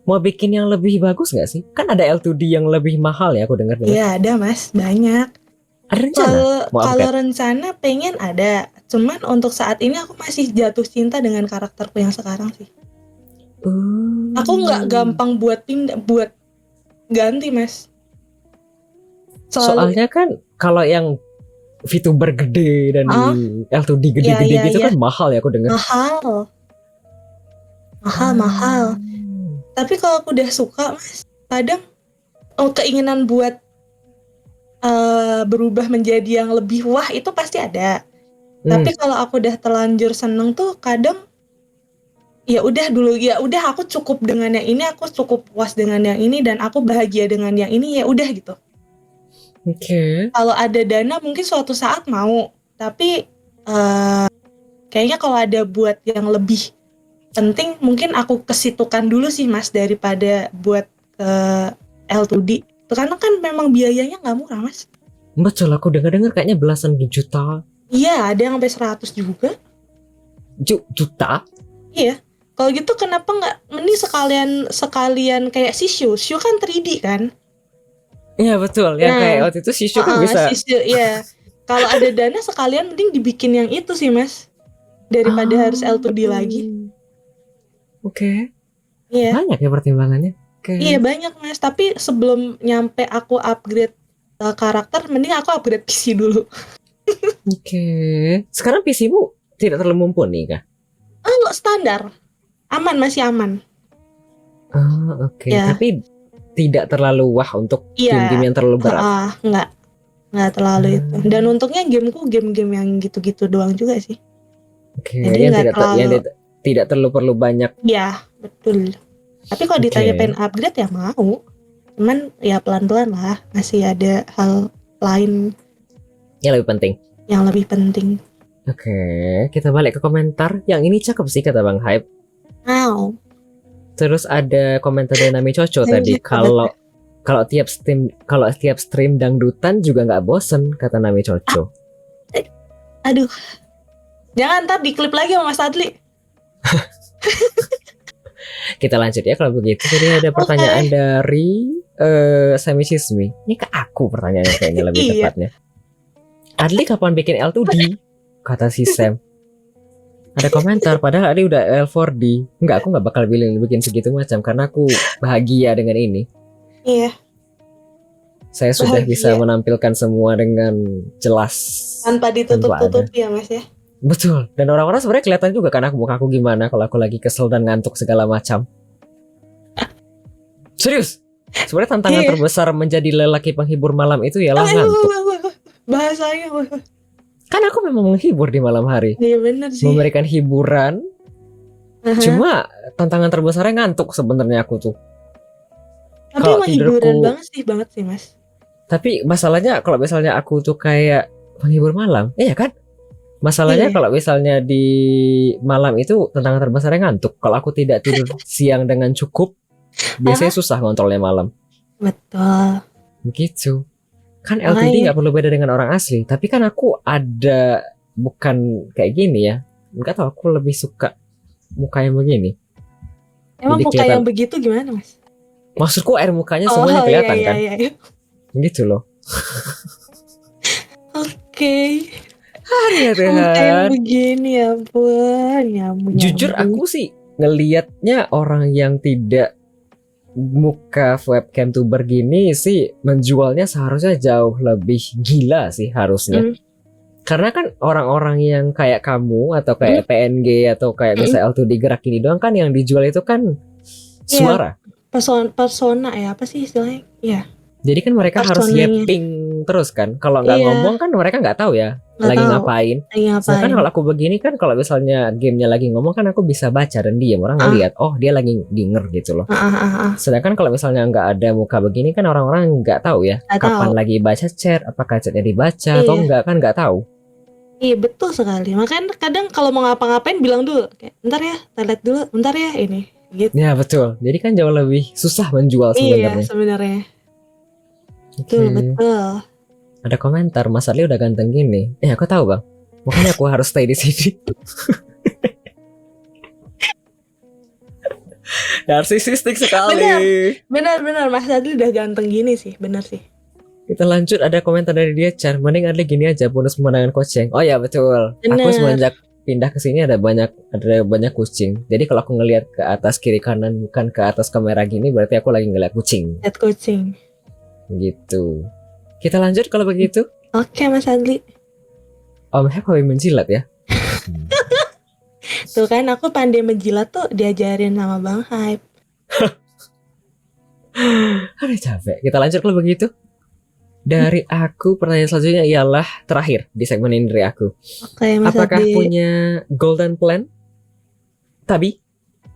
mau bikin yang lebih bagus nggak sih? Kan ada L2D yang lebih mahal ya, aku dengar. Iya ada Mas, banyak. Ada rencana Kalau mau kalau upgrade? rencana pengen ada, cuman untuk saat ini aku masih jatuh cinta dengan karakterku yang sekarang sih. Aku nggak gampang buat pindah, buat ganti, Mas. Selalu Soalnya kan kalau yang VTuber gede dan ah, L2D ya gede-gede ya gitu ya, kan mahal ya aku denger. mahal, mahal. Tapi kalau aku udah suka, Mas, kadang keinginan buat berubah menjadi yang lebih wah itu pasti ada. Tapi kalau aku udah terlanjur seneng tuh kadang ya udah dulu, ya udah aku cukup dengan yang ini, aku cukup puas dengan yang ini dan aku bahagia dengan yang ini, ya udah gitu. Oke. Kalau ada dana mungkin suatu saat mau, tapi kayaknya kalau ada buat yang lebih penting mungkin aku kesitukan dulu sih, Mas, daripada buat ke L2D. Karena kan memang biayanya nggak murah, Mas. Betul, aku dengar-dengar kayaknya belasan juta. Iya, ada yang sampai 100 juga. Juta? Iya. Kalau gitu kenapa nggak mending sekalian kayak Shishu kan 3D kan? Iya betul, yang kayak waktu itu Shishu kan bisa. Shishu, iya. Kalau ada dana sekalian mending dibikin yang itu sih, Mas. Daripada harus L2D lagi. Oke. Iya. Banyak ya pertimbangannya. Iya banyak, Mas. Tapi sebelum nyampe aku upgrade karakter, mending aku upgrade PC dulu. Oke. Sekarang PC-mu tidak terlalu mumpuni kah? Oh, standar. Aman, masih aman. Oke. Ya. Tapi tidak terlalu wah untuk game-game yang terlalu berat. Nggak terlalu itu. Dan untungnya gameku game-game yang gitu-gitu doang juga sih. Oke. Jadi Yang tidak terlalu perlu banyak. Ya, betul. Tapi kalau ditanya pengen upgrade ya mau. Cuman ya pelan-pelan lah. Masih ada hal lain yang lebih penting. Oke, kita balik ke komentar. Yang ini cakep sih kata Bang Hype. Terus ada komentar dari Nami Coco tadi. Kalau tiap stream dangdutan juga nggak bosen kata Nami Coco. Aduh, jangan ntar diklip lagi sama Mas Adli. Kita lanjut ya kalau begitu. Jadi ada pertanyaan dari Sami Sismi. Ini ke aku pertanyaannya kayaknya lebih tepatnya. Adli kapan bikin L2D? Kata si Sam. Ada komentar, padahal Adli udah L4D. Enggak, aku nggak bakal bikin segitu macam karena aku bahagia dengan ini. Iya. Saya sudah bisa menampilkan semua dengan jelas. Tanpa ditutup-tutupi ya, Mas ya. Betul. Dan orang-orang sebenarnya kelihatan juga kan muka aku gimana kalau aku lagi kesel dan ngantuk segala macam. Serius. Sebenarnya tantangan terbesar menjadi lelaki penghibur malam itu ialah ngantuk. Bahasanya. Kan aku memang menghibur di malam hari. Iya benar sih. Memberikan hiburan. Cuma tantangan terbesarnya ngantuk sebenarnya aku tuh. Tapi emang hiburan banget sih Mas. Tapi masalahnya kalau misalnya aku tuh kayak penghibur malam, iya kan? Masalahnya kalau misalnya di malam itu tantangan terbesarnya ngantuk. Kalau aku tidak tidur siang dengan cukup, biasanya susah ngontrolnya malam. Betul. Begitu. Kan L2D nggak perlu beda dengan orang asli, tapi kan aku ada bukan kayak gini ya. Enggak tahu, aku lebih suka muka yang begini. Emang jadi muka yang begitu gimana Mas? Maksudku air mukanya semuanya kelihatan kan? Iya. Gitu loh. Oke. Ya Tuhan. Muka yang begini ya ampun. Jujur aku sih ngelihatnya orang yang tidak muka webcam tuber gini sih menjualnya seharusnya jauh lebih gila sih harusnya. Karena kan orang-orang yang kayak kamu atau kayak PNG atau kayak misalnya L2D gerak ini doang kan yang dijual itu kan suara. Persona ya, apa sih istilahnya? Iya. Jadi kan mereka harus yapping terus kan. Kalau nggak ngomong kan mereka nggak tahu ya lagi ngapain. Sedangkan kalau aku begini kan kalau misalnya gamenya lagi ngomong kan aku bisa baca dan diam, orang ngeliat oh dia lagi denger gitu loh. Sedangkan kalau misalnya nggak ada muka begini kan orang-orang nggak tahu ya kapan lagi baca chat, apakah chatnya dibaca atau enggak kan nggak tahu. Iya betul sekali. Makanya kadang kalau mau ngapa-ngapain bilang dulu kayak bentar ya, lihat dulu, bentar ya ini. Gitu. Ya betul. Jadi kan jauh lebih susah menjual sebenarnya. Iya sebenarnya. Okay. Betul. Ada komentar Mas Adli udah ganteng gini. Aku tahu bang. Makanya aku harus stay di sini. Narsisistik sekali. Benar Mas Adli udah ganteng gini sih, benar sih. Kita lanjut, ada komentar dari dia, Chan. Mending Adli gini aja, bonus pemandangan kucing. Oh ya betul. Aku Bener. semenjak pindah ke sini ada banyak kucing. Jadi kalau aku ngelihat ke atas kiri kanan bukan ke atas kamera gini, berarti aku lagi ngeliat kucing. Lihat kucing. Gitu. Kita lanjut kalau begitu. Oke Mas Adli. Om Hep hobi menjilat ya. Tuh kan aku pandai menjilat tuh diajarin sama Bang Hype. Aduh capek. Kita lanjut kalau begitu. Dari aku pertanyaan selanjutnya ialah terakhir di segmen ini dari aku. Oke Mas Apakah Adli. punya golden plan Tabi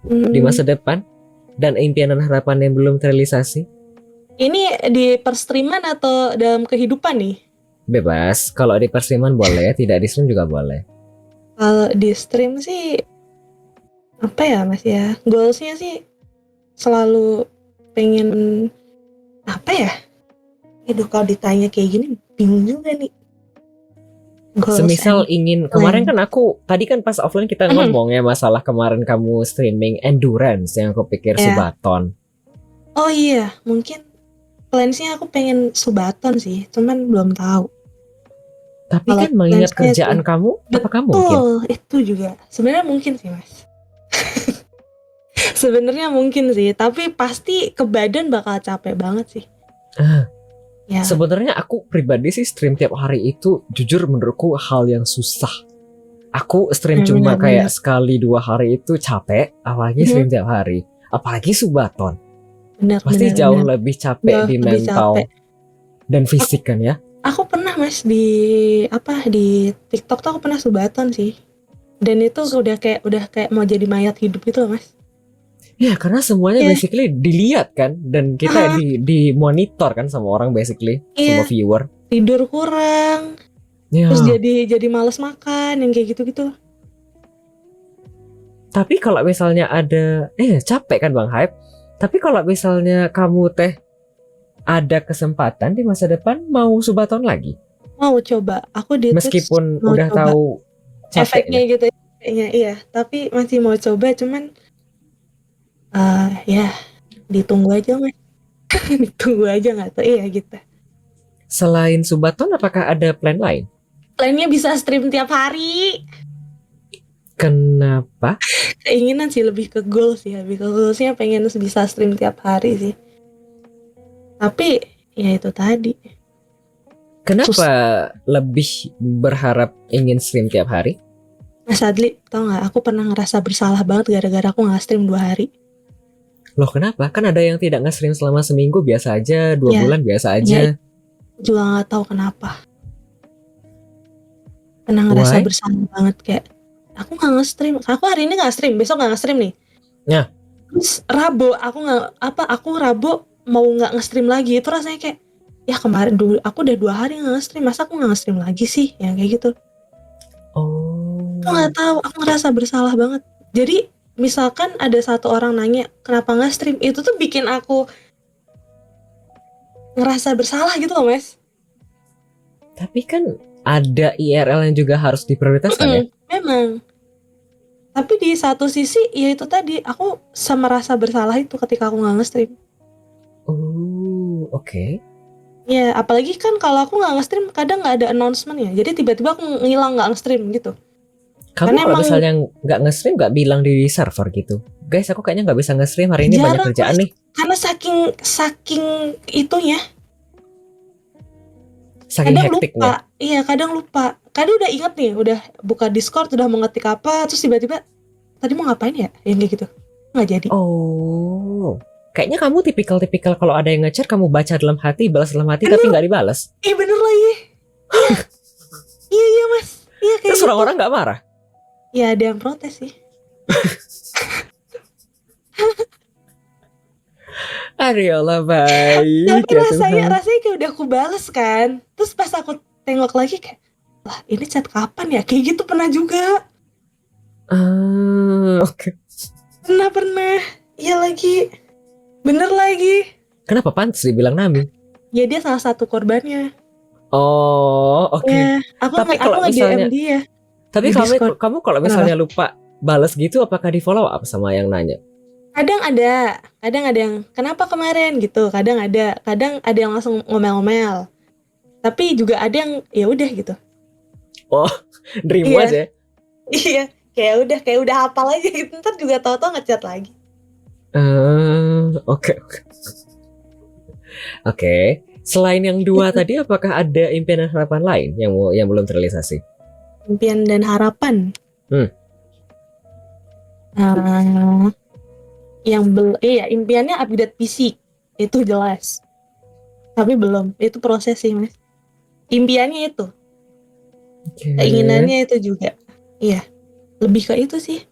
di masa depan dan impian dan harapan yang belum terrealisasi? Ini di perstreaman atau dalam kehidupan nih? Bebas. Kalau di persiman boleh, tidak di stream juga boleh. Kalau di stream sih apa ya Mas ya? Goalsnya sih selalu pengen apa ya? Aduh kalau ditanya kayak gini bingung juga nih. Goals Semisal and ingin, kemarin kan aku tadi kan pas offline kita ngomong ya masalah kemarin kamu streaming endurance yang aku pikir Ya. subaton. Oh iya, mungkin plansnya aku pengen subaton sih, cuman belum tahu. Tapi Kalau kan mengingat plans-nya kerjaan tuh- kamu, apakah mungkin? Betul, itu juga. Sebenarnya mungkin sih Mas. Sebenarnya mungkin sih, tapi pasti ke badan bakal capek banget sih. Ah, Ya. Sebenarnya aku pribadi sih stream tiap hari itu jujur menurutku hal yang susah. Aku stream cuma Benar-benar. kayak sekali 2 hari itu capek, apalagi Mhm. stream tiap hari. Apalagi subaton. Benar, Pasti benar, jauh benar. lebih capek Jauh di lebih mental capek. dan fisik kan ya. Aku pernah Mas di TikTok tuh aku pernah subaton sih. Dan itu udah kayak mau jadi mayat hidup gitu loh Mas. Ya karena semuanya Iya. basically dilihat kan, dan kita di monitor kan sama orang basically, Iya. sama viewer. Tidur kurang, Ya. terus jadi malas makan yang kayak gitu-gitu. Tapi kalau misalnya ada capek kan Bang Hype. Tapi kalau misalnya kamu ada kesempatan di masa depan mau subaton lagi, Mau coba, aku di Twitch meskipun mau udah coba. tahu Efeknya capeknya. gitu kayaknya iya, tapi masih mau coba cuman ya ditunggu aja Mas. Ditunggu aja nggak tahu iya gitu. Selain subaton apakah ada plan lain? Plannya bisa stream tiap hari. Kenapa? Keinginan sih lebih ke goal sih, lebih ke goalsnya pengen bisa stream tiap hari sih. Tapi ya itu tadi. Kenapa lebih berharap ingin stream tiap hari? Mas Adli, tau nggak? Aku pernah ngerasa bersalah banget gara-gara aku nggak stream 2 hari. Loh kenapa? Kan ada yang tidak nge-stream selama seminggu biasa aja, 2 Ya. bulan biasa aja. Juga nggak tahu kenapa. Pernah ngerasa Why? bersalah banget kayak aku nggak nge-stream. Aku hari ini nggak stream, besok nggak nge-stream nih. Ya. Terus Rabu aku Rabu mau nggak nge-stream lagi. Itu rasanya kayak ya kemarin dulu aku udah 2 hari nggak nge-stream, masa aku nggak nge-stream lagi sih? Yang kayak gitu. Oh. Aku nggak tahu, aku ngerasa bersalah banget. Jadi misalkan ada satu orang nanya kenapa nggak stream, itu tuh bikin aku ngerasa bersalah gitu loh Mas. Tapi kan ada IRL yang juga harus diprioritaskan ya. Memang. Tapi di satu sisi ya itu tadi aku merasa bersalah itu ketika aku nggak nge-stream. Oh, oke. Ya apalagi kan kalau aku nggak nge-stream kadang nggak ada announcement ya. Jadi tiba-tiba aku ngilang nggak nge-stream gitu. Kamu Karena kalau emang- misalnya nggak nge-stream nggak bilang di server gitu. Guys, aku kayaknya nggak bisa nge-stream hari ini, banyak Jarang, kerjaan Mas. nih. Karena saking itunya. Saking Kadang hektiknya. lupa. Iya kadang lupa. Kadang udah inget nih, udah buka Discord, udah mengetik apa, terus tiba-tiba tadi mau ngapain ya? Yang kayak gitu. Nggak jadi. Oh, kayaknya kamu tipikal kalau ada yang ngechat kamu baca dalam hati, balas dalam hati, tapi nggak dibalas. Iya bener lagi. Iya Mas. Iya kayak Terus gitu. orang-orang nggak marah? Ya ada yang protes sih. Aduh ya Allah, baik. Tapi ya rasanya Tuhan. kayak udah aku bales kan. Terus pas aku tengok lagi kayak, lah ini chat kapan ya? Kayak gitu pernah juga. Oke. Pernah. Iya lagi. Bener lagi. Kenapa pantas dibilang Nami? Ya dia salah satu korbannya. Oh, oke. Ya, aku Tapi nge- kalau aku misalnya- nge-DM dia. Tapi Di Discord. kamu kalau misalnya lupa balas gitu, apakah di follow up sama yang nanya? Kadang ada yang kenapa kemarin gitu. Kadang ada yang langsung ngomel-ngomel. Tapi juga ada yang ya udah gitu. Oh, dream Iya. aja. Iya, kayak udah hafal aja gitu. Ntar juga tahu-tahu ngechat lagi. Oke. Oke. Selain yang dua tadi, apakah ada impian dan harapan lain yang belum terrealisasi? Impian dan harapan. Hmm. Impiannya upgrade PC itu jelas. Tapi belum, itu proses sih mas. Impiannya itu, keinginannya itu juga. Iya, lebih ke itu sih.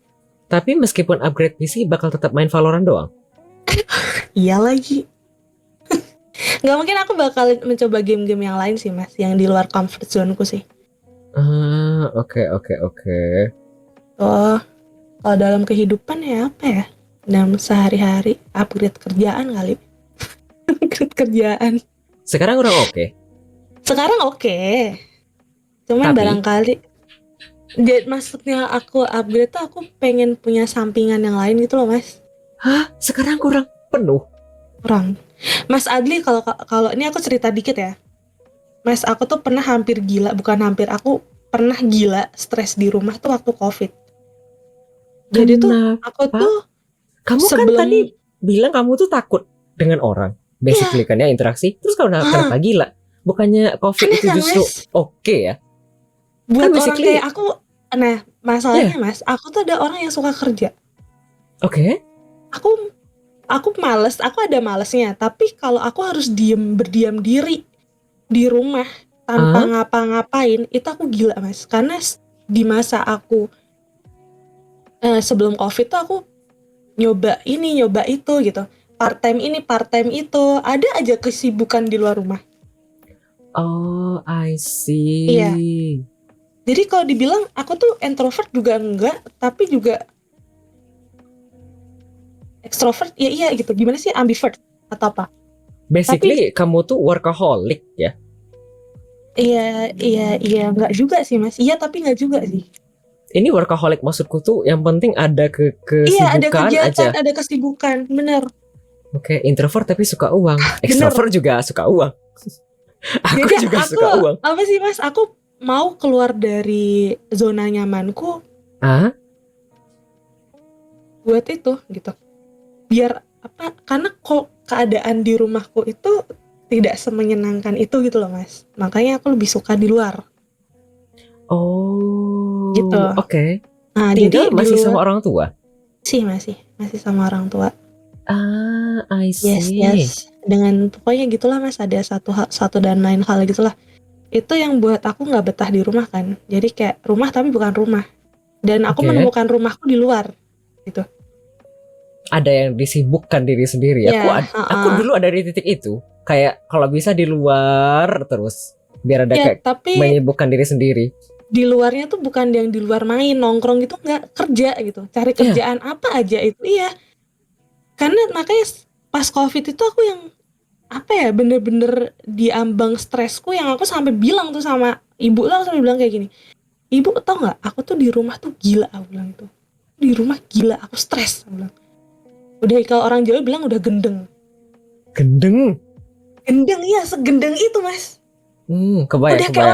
Tapi meskipun upgrade PC bakal tetap main Valorant doang. Iya lagi. Nggak mungkin aku bakal mencoba game-game yang lain sih mas, yang di luar comfort zone-ku sih. Oke. Oh, kalau dalam kehidupan ya apa ya? Dalam sehari-hari upgrade kerjaan kali. Upgrade kerjaan. Sekarang kurang oke. Sekarang oke. Cuman Tapi? barangkali maksudnya aku upgrade tuh aku pengen punya sampingan yang lain gitu loh mas. Hah? Sekarang kurang penuh? Kurang. Mas Adli, kalau ini aku cerita dikit ya. Mas, aku tuh pernah hampir gila, aku pernah gila stres di rumah tuh waktu COVID. Jadi tuh aku tuh kamu kan tadi bilang kamu tuh takut dengan orang. Basically kan ya interaksi. Terus kenapa gila? Bukannya COVID itu justru oke ya? Buat kan orang kayak aku, nah masalahnya mas, aku tuh ada orang yang suka kerja. Oke. Aku males, aku ada malesnya. Tapi kalau aku harus berdiam diri di rumah tanpa ngapa-ngapain, itu aku gila mas. Karena di masa aku sebelum COVID tuh aku nyoba ini, nyoba itu gitu. Part time ini, part time itu. Ada aja kesibukan di luar rumah. Oh, I see. Iya. Jadi kalau dibilang aku tuh introvert juga enggak, tapi juga extrovert ya iya gitu. Gimana sih, ambivert atau apa? Basically kamu tuh workaholic ya? Iya enggak juga sih mas. Iya tapi enggak juga sih. Ini workaholic maksudku tuh yang penting ada kesibukan iya, ada kegiatan, aja. Ada kesibukan, bener. Oke, introvert tapi suka uang. Extrovert juga suka uang. Aku jadi juga suka uang. Apa sih mas? Aku mau keluar dari zona nyamanku. Buat itu gitu. Biar apa? Karena kok keadaan di rumahku itu tidak semenyenangkan itu gitu loh mas. Makanya aku lebih suka di luar. Oh, gitu. Oke. Nah, tinggal jadi masih sama orang tua? Sih masih sama orang tua. I see. Yes. Dengan pokoknya gitulah mas, ada satu dan lain hal gitulah. Itu yang buat aku nggak betah di rumah kan. Jadi kayak rumah tapi bukan rumah. Dan aku menemukan rumahku di luar. Gitu. Ada yang disibukkan diri sendiri. Aku dulu ada di titik itu. Kayak kalau bisa di luar terus. Biar ada kayak tapi menyibukkan diri sendiri. Di luarnya tuh bukan yang di luar main, nongkrong gitu, nggak, kerja gitu. Cari kerjaan apa aja itu. Iya. Karena makanya pas COVID itu aku yang apa ya, bener-bener diambang stresku yang aku sampai bilang tuh sama ibu lah, sampai bilang kayak gini, ibu tau nggak, aku tuh di rumah tuh gila, aku bilang tuh di rumah gila, aku stres, aku bilang. Udah kalau orang Jawa bilang udah gendeng. Gendeng iya, segendeng itu mas. Kebayang. Udah kayak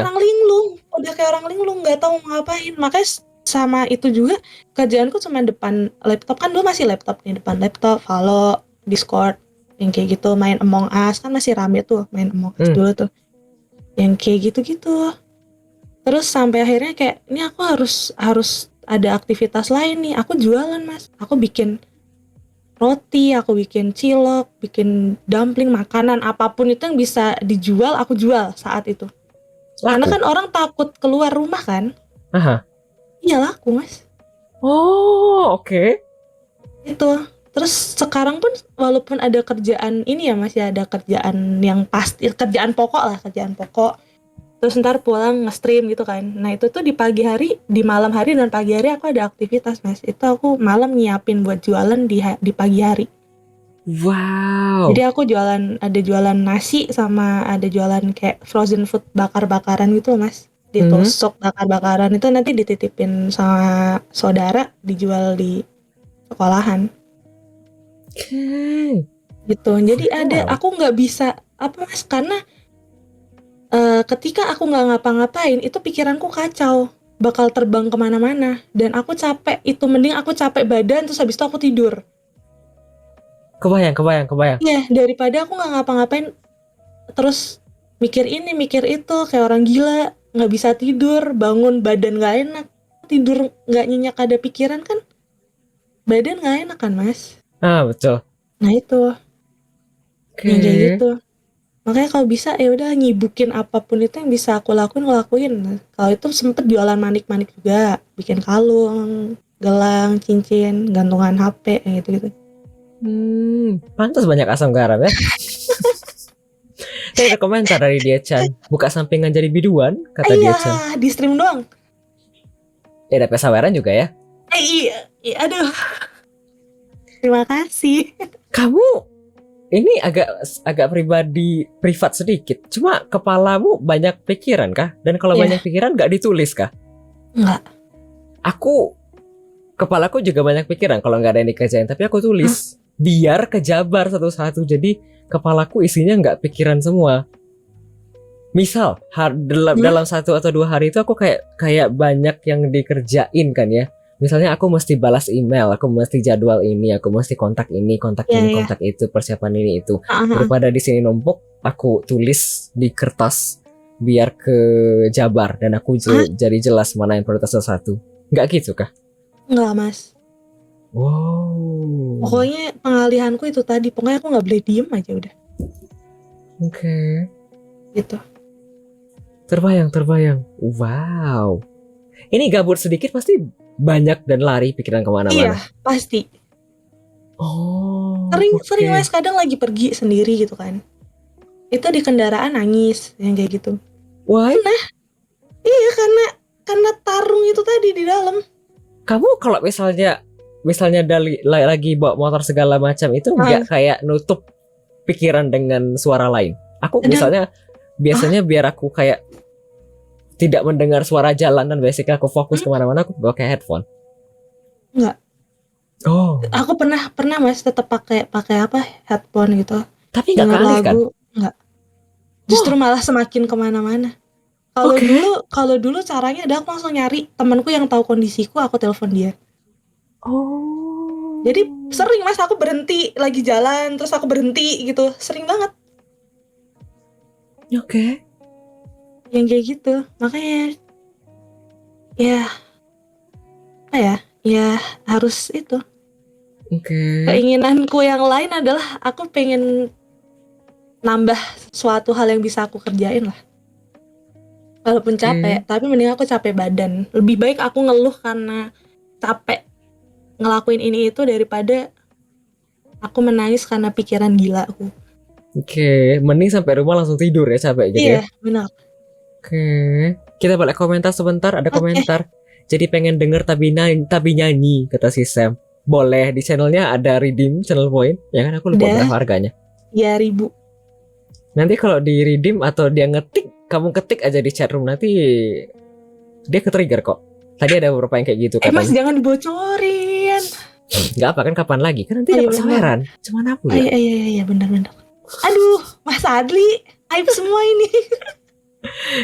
orang linglung, nggak tahu ngapain. Makanya sama itu juga kerjaanku cuma depan laptop, kan dulu masih laptop nih, depan laptop, Halo, Discord, yang kayak gitu, main Among Us, kan masih rame tuh main Among Us dulu tuh, yang kayak gitu. Terus sampai akhirnya kayak ini aku harus ada aktivitas lain nih. Aku jualan mas, aku bikin roti, aku bikin cilok, bikin dumpling, makanan apapun itu yang bisa dijual aku jual saat itu. Karena kan orang takut keluar rumah kan. Iya laku mas. Oh oke. Itu. Terus sekarang pun walaupun ada kerjaan ini ya mas ya, ada kerjaan yang pasti, kerjaan pokok. Terus ntar pulang nge-stream gitu kan. Nah itu tuh di pagi hari, di malam hari dan pagi hari aku ada aktivitas mas. Itu aku malam nyiapin buat jualan di pagi hari. Wow. Jadi aku ada jualan nasi sama ada jualan kayak frozen food bakar-bakaran gitu mas. Ditusuk bakar-bakaran itu nanti dititipin sama saudara, dijual di sekolahan. Gitu. Jadi ada, aku nggak bisa apa mas, karena ketika aku nggak ngapa-ngapain itu pikiranku kacau, bakal terbang kemana-mana dan aku capek. Itu mending aku capek badan terus habis itu aku tidur. Kebayang. Iya, daripada aku nggak ngapa-ngapain terus mikir ini mikir itu kayak orang gila, nggak bisa tidur, bangun badan nggak enak, tidur nggak nyenyak, ada pikiran kan badan nggak enak kan mas. Betul. Nah itu Oke. yang kayak gitu. Makanya kalau bisa ya udah nyibukin apapun itu yang bisa aku lakuin. Kalau itu sempet jualan manik-manik juga, bikin kalung, gelang, cincin, gantungan HP yang gitu-gitu. Pantas banyak asam garam ya. Saya ada komentar dari dia Chan, buka sampingan jadi biduan, kata dia Chan. Iya, di stream doang. Ya ada pesaweran juga ya. Iya, aduh. Terima kasih. Kamu ini agak pribadi privat sedikit. Cuma kepalamu banyak pikiran kah? Dan kalau Iya. banyak pikiran gak ditulis kah? Enggak. Kepalaku juga banyak pikiran kalau nggak ada yang dikerjain, tapi aku tulis biar kejabar satu-satu. Jadi kepalaku isinya nggak pikiran semua. Misal dalam 1 atau 2 hari itu aku kayak banyak yang dikerjain kan ya. Misalnya aku mesti balas email, aku mesti jadwal ini, aku mesti kontak ini, kontak ini, kontak itu, persiapan ini itu. Daripada di sini numpuk, aku tulis di kertas biar kejabar dan aku jadi jelas mana yang prioritas satu. Nggak gitu kah? Enggak mas. Wow. Pokoknya pengalihanku itu tadi, pokoknya aku nggak boleh diem aja udah. Oke. Gitu. Terbayang. Wow. Ini gabut sedikit pasti banyak dan lari pikiran kemana-mana. Iya, pasti. Sering mas, kadang lagi pergi sendiri gitu kan. Itu di kendaraan nangis yang kayak gitu. Why? Iya karena tarung itu tadi di dalam. Kamu kalau misalnya lagi bawa motor segala macam itu nggak kayak nutup pikiran dengan suara lain. Aku biasanya biar aku kayak tidak mendengar suara jalan dan basically aku fokus kemana-mana, aku pakai headphone. Enggak. Oh. Aku pernah mas tetap pakai apa headphone gitu. Tapi nggak kali kan? Enggak. Justru malah semakin kemana-mana. Kalau dulu caranya ada aku langsung nyari temanku yang tahu kondisiku, aku telepon dia. Oh. Jadi sering mas aku berhenti lagi jalan terus aku berhenti gitu, sering banget. Oke. Yang kayak gitu, makanya ya harus itu. Oke. Keinginanku yang lain adalah aku pengen nambah suatu hal yang bisa aku kerjain lah. Walaupun capek, tapi mending aku capek badan. Lebih baik aku ngeluh karena capek ngelakuin ini itu daripada aku menangis karena pikiran gila aku. Oke, mending sampai rumah langsung tidur ya, capek gitu ya. Iya, benar. Oke, kita balik komentar sebentar. Ada komentar. Jadi pengen denger tapi nyanyi, kata si Sam. Boleh, di channelnya ada redeem channel point. Ya kan, aku lupa berapa harganya. Ya 1.000. Nanti kalau di redeem atau dia ngetik, kamu ketik aja di chat room, nanti dia ke-trigger kok. Tadi ada beberapa yang kayak gitu katanya. Mas jangan dibocorin. Gak apa kan, kapan lagi? Kan nanti dapat saweran. Cuman aku ya. Iya benar. Aduh, Mas Adli, aib semua ini.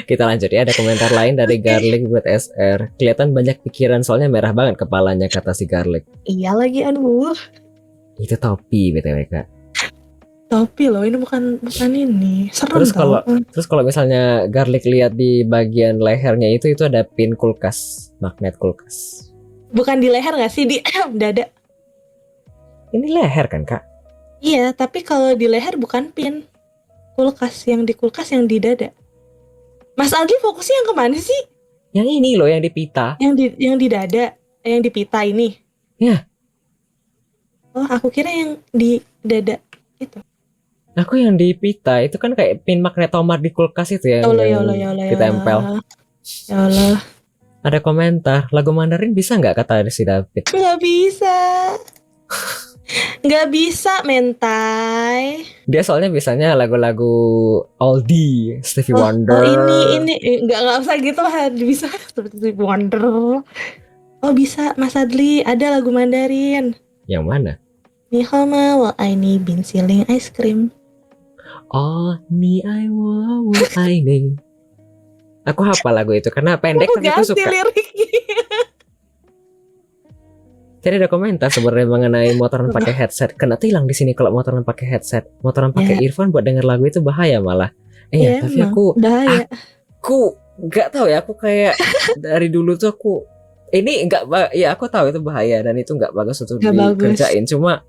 Kita lanjut ya, ada komentar lain dari Garlic buat SR. Kelihatan banyak pikiran soalnya merah banget kepalanya, kata si Garlic. Iya lagi, aduh. Itu topi BTW Kak. Topi loh, ini bukan ini. Serem. Terus kalau misalnya Garlic lihat di bagian lehernya itu ada pin kulkas, magnet kulkas. Bukan di leher nggak sih, di dada? Ini leher kan Kak? Iya, tapi kalau di leher bukan pin kulkas, yang di kulkas yang di dada. Mas Adli fokusnya yang kemana sih? Yang ini loh, yang di pita. Yang di dada, yang di pita ini. Ya. Oh, aku kira yang di dada itu. Aku yang di pita itu kan kayak pin magnetomer di kulkas itu ya. Ya Allah. Ditempel. Ya Allah. Ada komentar, lagu Mandarin bisa nggak, kata si David? Nggak bisa. Nggak bisa, mentai. Dia soalnya biasanya lagu-lagu oldie, Stevie Wonder. Ini nggak usah gitu lah, bisa seperti Stevie Wonder. Oh bisa, Mas Adli, ada lagu Mandarin. Yang mana? Ni hao ma wa ai ni bin siling ice cream. Oh, ni I wow I ning. Aku hafal lagu itu karena pendek tapi aku Ganti suka. liriknya. Jadi ada komentar sebenarnya mengenai motoran pakai headset. Kena tilang di sini kalau motoran pakai headset. Motoran pakai earphone buat denger lagu itu bahaya malah. Iya, tapi emang. aku Bahaya. nggak tahu ya. Aku kayak dari dulu tuh aku ini nggak ya aku tahu itu bahaya dan itu nggak bagus untuk Nggak bagus. dikerjain. Cuma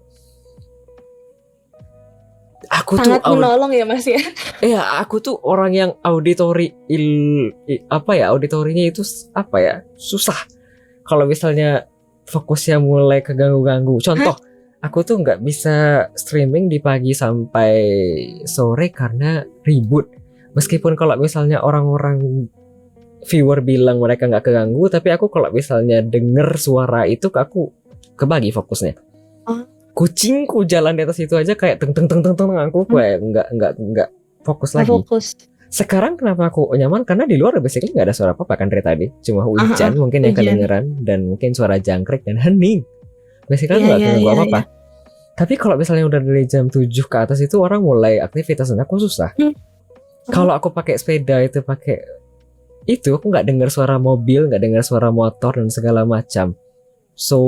aku Sangat tuh menolong ya Mas ya. iya, aku tuh orang yang auditorinya itu apa ya susah. Kalau misalnya fokusnya mulai keganggu-ganggu. Contoh, aku tuh nggak bisa streaming di pagi sampai sore karena ribut. Meskipun kalau misalnya orang-orang viewer bilang mereka nggak keganggu, tapi aku kalau misalnya denger suara itu aku kebagi fokusnya. Kucingku jalan di atas itu aja kayak teng aku kayak nggak fokus lagi. Fokus. Sekarang kenapa aku nyaman karena di luar basically nggak ada suara apa kan dari tadi, cuma hujan mungkin yang kedengeran dan mungkin suara jangkrik dan hening. Basically nggak ganggu apa-apa. Tapi kalau misalnya udah dari jam 7 ke atas itu orang mulai aktivitas dan aku susah. Kalau aku pakai sepeda itu aku nggak dengar suara mobil, nggak dengar suara motor dan segala macam. So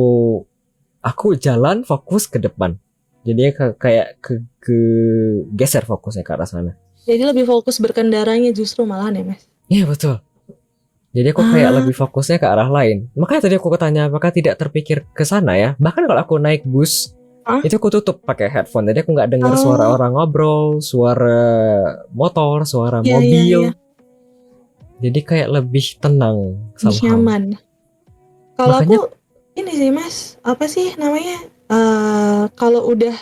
aku jalan fokus ke depan. Jadi kayak ke geser fokusnya ke arah sana. Jadi lebih fokus berkendaranya justru malahan ya Mas. Iya betul. Jadi aku kayak lebih fokusnya ke arah lain. Makanya tadi aku tanya apakah tidak terpikir ke sana ya. Bahkan kalau aku naik bus itu aku tutup pakai headphone. Jadi aku nggak dengar suara orang ngobrol, suara motor, suara mobil. Jadi kayak lebih tenang, nyaman. Kalau aku ini sih Mas, apa sih namanya? Kalau udah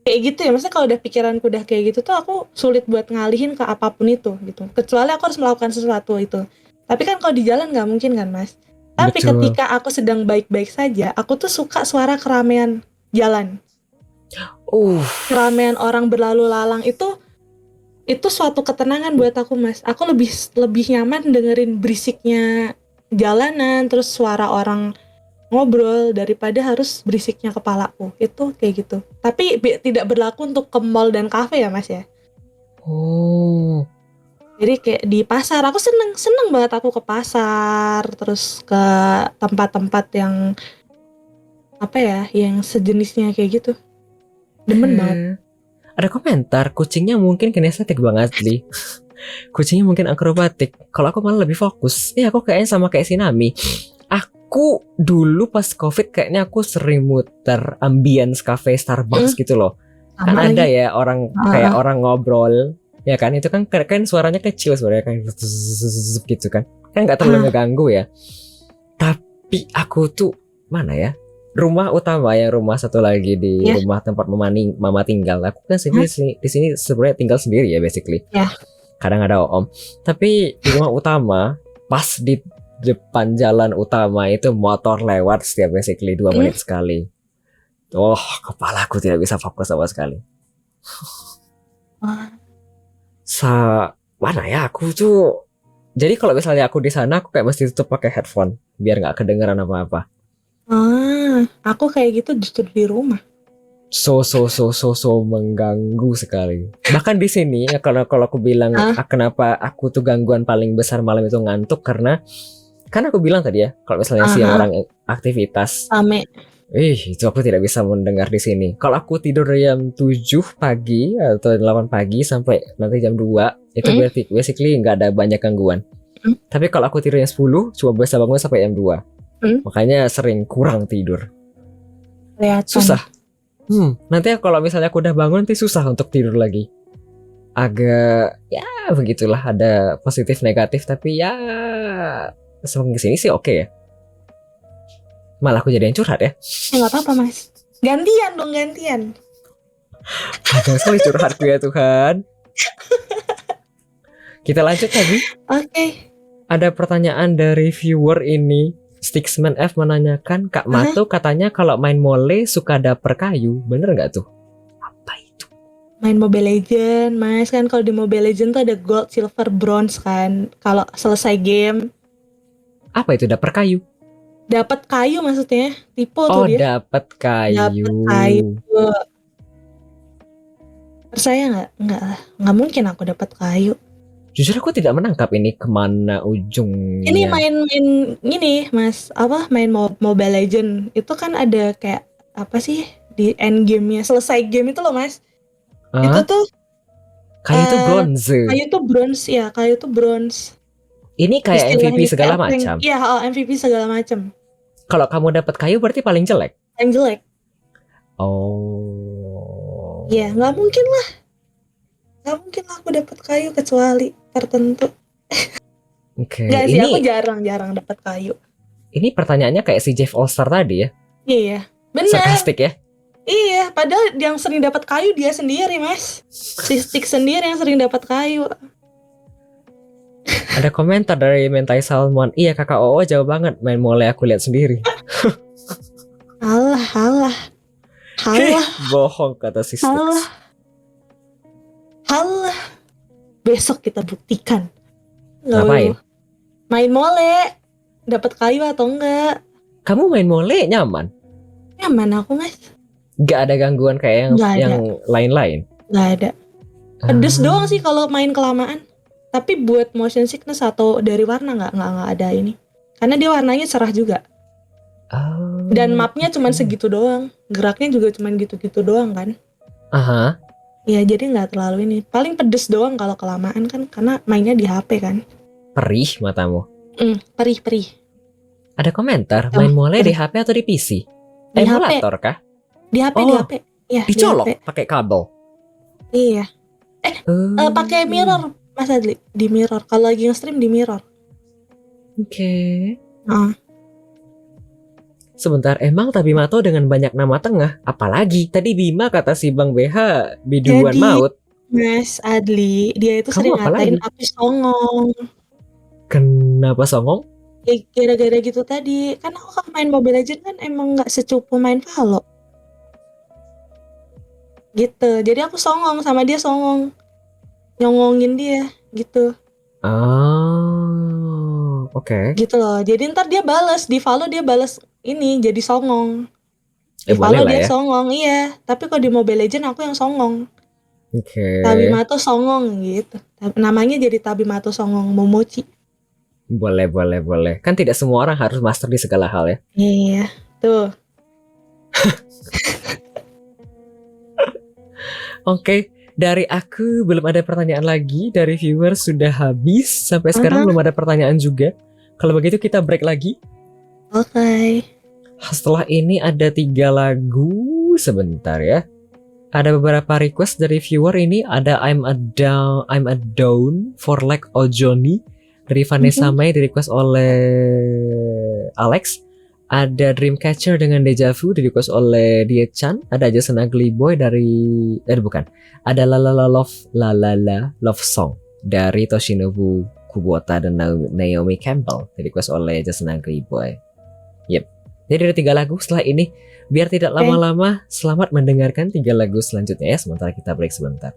kayak gitu ya, maksudnya kalau udah pikiranku udah kayak gitu tuh aku sulit buat ngalihin ke apapun itu gitu. Kecuali aku harus melakukan sesuatu itu. Tapi kan kalau di jalan nggak mungkin kan Mas. Tapi ketika aku sedang baik-baik saja, aku tuh suka suara keramaian jalan. Keramaian orang berlalu lalang itu suatu ketenangan buat aku Mas. Aku lebih nyaman dengerin berisiknya jalanan, terus suara orang ngobrol daripada harus berisiknya kepalaku. Itu kayak gitu. Tapi tidak berlaku untuk ke mall dan kafe ya Mas ya. Jadi kayak di pasar, aku seneng banget aku ke pasar, terus ke tempat-tempat yang apa ya, yang sejenisnya kayak gitu. Demen banget. Ada komentar, kucingnya mungkin kinestetik banget Li. Kucingnya mungkin akrobatik. Kalau aku malah lebih fokus. Aku kayaknya sama kayak si Nami. Aku dulu pas COVID kayaknya aku sering muter ambience cafe Starbucks gitu loh. Kan ada ya orang kayak orang ngobrol. Ya kan itu kan suaranya kecil sebenarnya kan gitu kan. Kan nggak terlalu ngeganggu ya. Tapi aku tuh mana ya? Rumah utama yang rumah satu lagi di rumah tempat mama tinggal. Aku kan di sini sebenarnya tinggal sendiri ya basically. Kadang ada om. Tapi di rumah utama pas di depan jalan utama itu motor lewat setiap basically 2 menit sekali. Kepalaku tidak bisa fokus sama sekali. Mana ya aku tuh. Jadi kalau misalnya aku di sana aku kayak mesti tutup pakai headphone biar nggak kedengeran apa-apa. Aku kayak gitu justru di rumah. So mengganggu sekali. Bahkan di sini ya kalau aku bilang kenapa aku tuh gangguan paling besar malam itu ngantuk karena kan aku bilang tadi ya kalau misalnya siang orang aktivitas. Itu aku tidak bisa mendengar di sini. Kalau aku tidur jam 7 pagi atau 8 pagi sampai nanti jam 2 itu berarti basically nggak ada banyak gangguan. Tapi kalau aku tidurnya 10 cuma bisa bangun sampai jam 2. Makanya sering kurang tidur. Susah. Nanti kalau misalnya aku udah bangun nanti susah untuk tidur lagi. Agak ya begitulah, ada positif negatif tapi ya semakin kesini sih oke ya. Malah aku jadi yang curhat ya. Nggak apa-apa Mas. Gantian. Panjang sekali curhatku ya Tuhan. Kita lanjut lagi. Oke. Ada pertanyaan dari viewer ini. Sticksman F menanyakan, Kak Mato katanya kalau main mole suka dapet kayu, bener nggak tuh? Apa itu? Main Mobile Legend, Mas, kan kalau di Mobile Legend tuh ada gold, silver, bronze kan. Kalau selesai game. Apa itu dapet kayu? Dapat kayu maksudnya, tipe tuh dia. Dapat kayu. Dapat kayu. Percaya nggak? Nggak mungkin aku dapat kayu. Jujur aku tidak menangkap ini kemana ujungnya. Ini main-main gini, Mas. Apa? Main Mobile Legend. Itu kan ada kayak apa sih di end game-nya, selesai game itu loh, Mas. Itu Hah? tuh Kayu itu bronze. kayu tuh bronze ya, kayu tuh bronze. Ini kayak MVP Istilahnya segala kayak macam. Iya, MVP segala macam. Kalau kamu dapat kayu berarti paling jelek. Yang jelek. Oh. Ya, nggak mungkin lah. Nggak mungkin aku dapat kayu kecuali tertentu. Oke. Nggak sih, aku Ini jarang dapat kayu. pertanyaannya kayak si Jeff All-Star tadi ya. Iya, benar. Sarkastik ya. Iya, padahal yang sering dapat kayu dia sendiri, Mas. Si Stick sendiri yang sering dapat kayu. Ada komentar dari Mentai Salmon. Iya kakak Oo jauh banget. Main mole aku lihat sendiri. Halah. Bohong kata si Stux. Halah. Besok kita buktikan. Ngapain? Main mole. Dapat kayu atau enggak? Kamu main mole nyaman? Nyaman aku, Mas. Gak ada gangguan kayak yang lain-lain? Gak ada. Pedes doang sih kalau main kelamaan. Tapi buat motion sickness atau dari warna nggak ada ini. Karena dia warnanya cerah juga. Oh, Dan mapnya cuma segitu doang. Geraknya juga cuma gitu-gitu doang kan. Aha. Ya jadi nggak terlalu ini. Paling pedes doang kalau kelamaan kan. Karena mainnya di HP kan. Perih matamu. Perih. Ada komentar, main mole di HP atau di PC? Di Emulator kah? Di HP, Oh, di HP. Ya, dicolok di HP. pakai kabel. Iya. Pakai mirror, Mas Adli. Di mirror. Kalau lagi nge-stream di mirror. Oke. Nah. Sebentar, emang Tabimato dengan banyak nama tengah? Apalagi tadi Bima kata si Bang BH biduan Jadi, maut. Mas Adli, dia itu Kamu sering apa ngatain lagi? aku songong. Kenapa songong? Ya, gara-gara gitu tadi. Kan aku kan main Mobile Legends kan emang gak secupu main Valo. Gitu. Jadi aku songong sama dia songong. Nyongongin dia gitu. Oh, oke. Gitu loh. Jadi ntar dia bales di Valo, dia bales ini jadi songong. Di Boleh Valo lah dia ya. songong, iya. Tapi kalau di Mobile Legends aku yang songong. Oke. Tabimato songong gitu. Namanya jadi Tabimato songong Momochi. Boleh. Kan tidak semua orang harus master di segala hal ya. Iya, tuh. Oke, dari aku belum ada pertanyaan lagi. Dari viewer sudah habis. Sampai sekarang belum ada pertanyaan juga. Kalau begitu kita break lagi. Oke. Setelah ini ada 3 lagu. Sebentar ya. Ada beberapa request dari viewer ini. Ada I'm a Down for Like Ojoni dari Vanessa May, di request oleh Alex. Ada Dreamcatcher dengan Deja Vu di request oleh Die Chan. Ada Jason Ugly Boy dari bukan. Ada La Love Song dari Toshinobu Kubota dan Naomi Campbell di request oleh Jason Ugly Boy. Yep. Jadi ada 3 lagu setelah ini. Biar tidak lama-lama, selamat mendengarkan 3 lagu selanjutnya ya. Sementara kita break sebentar.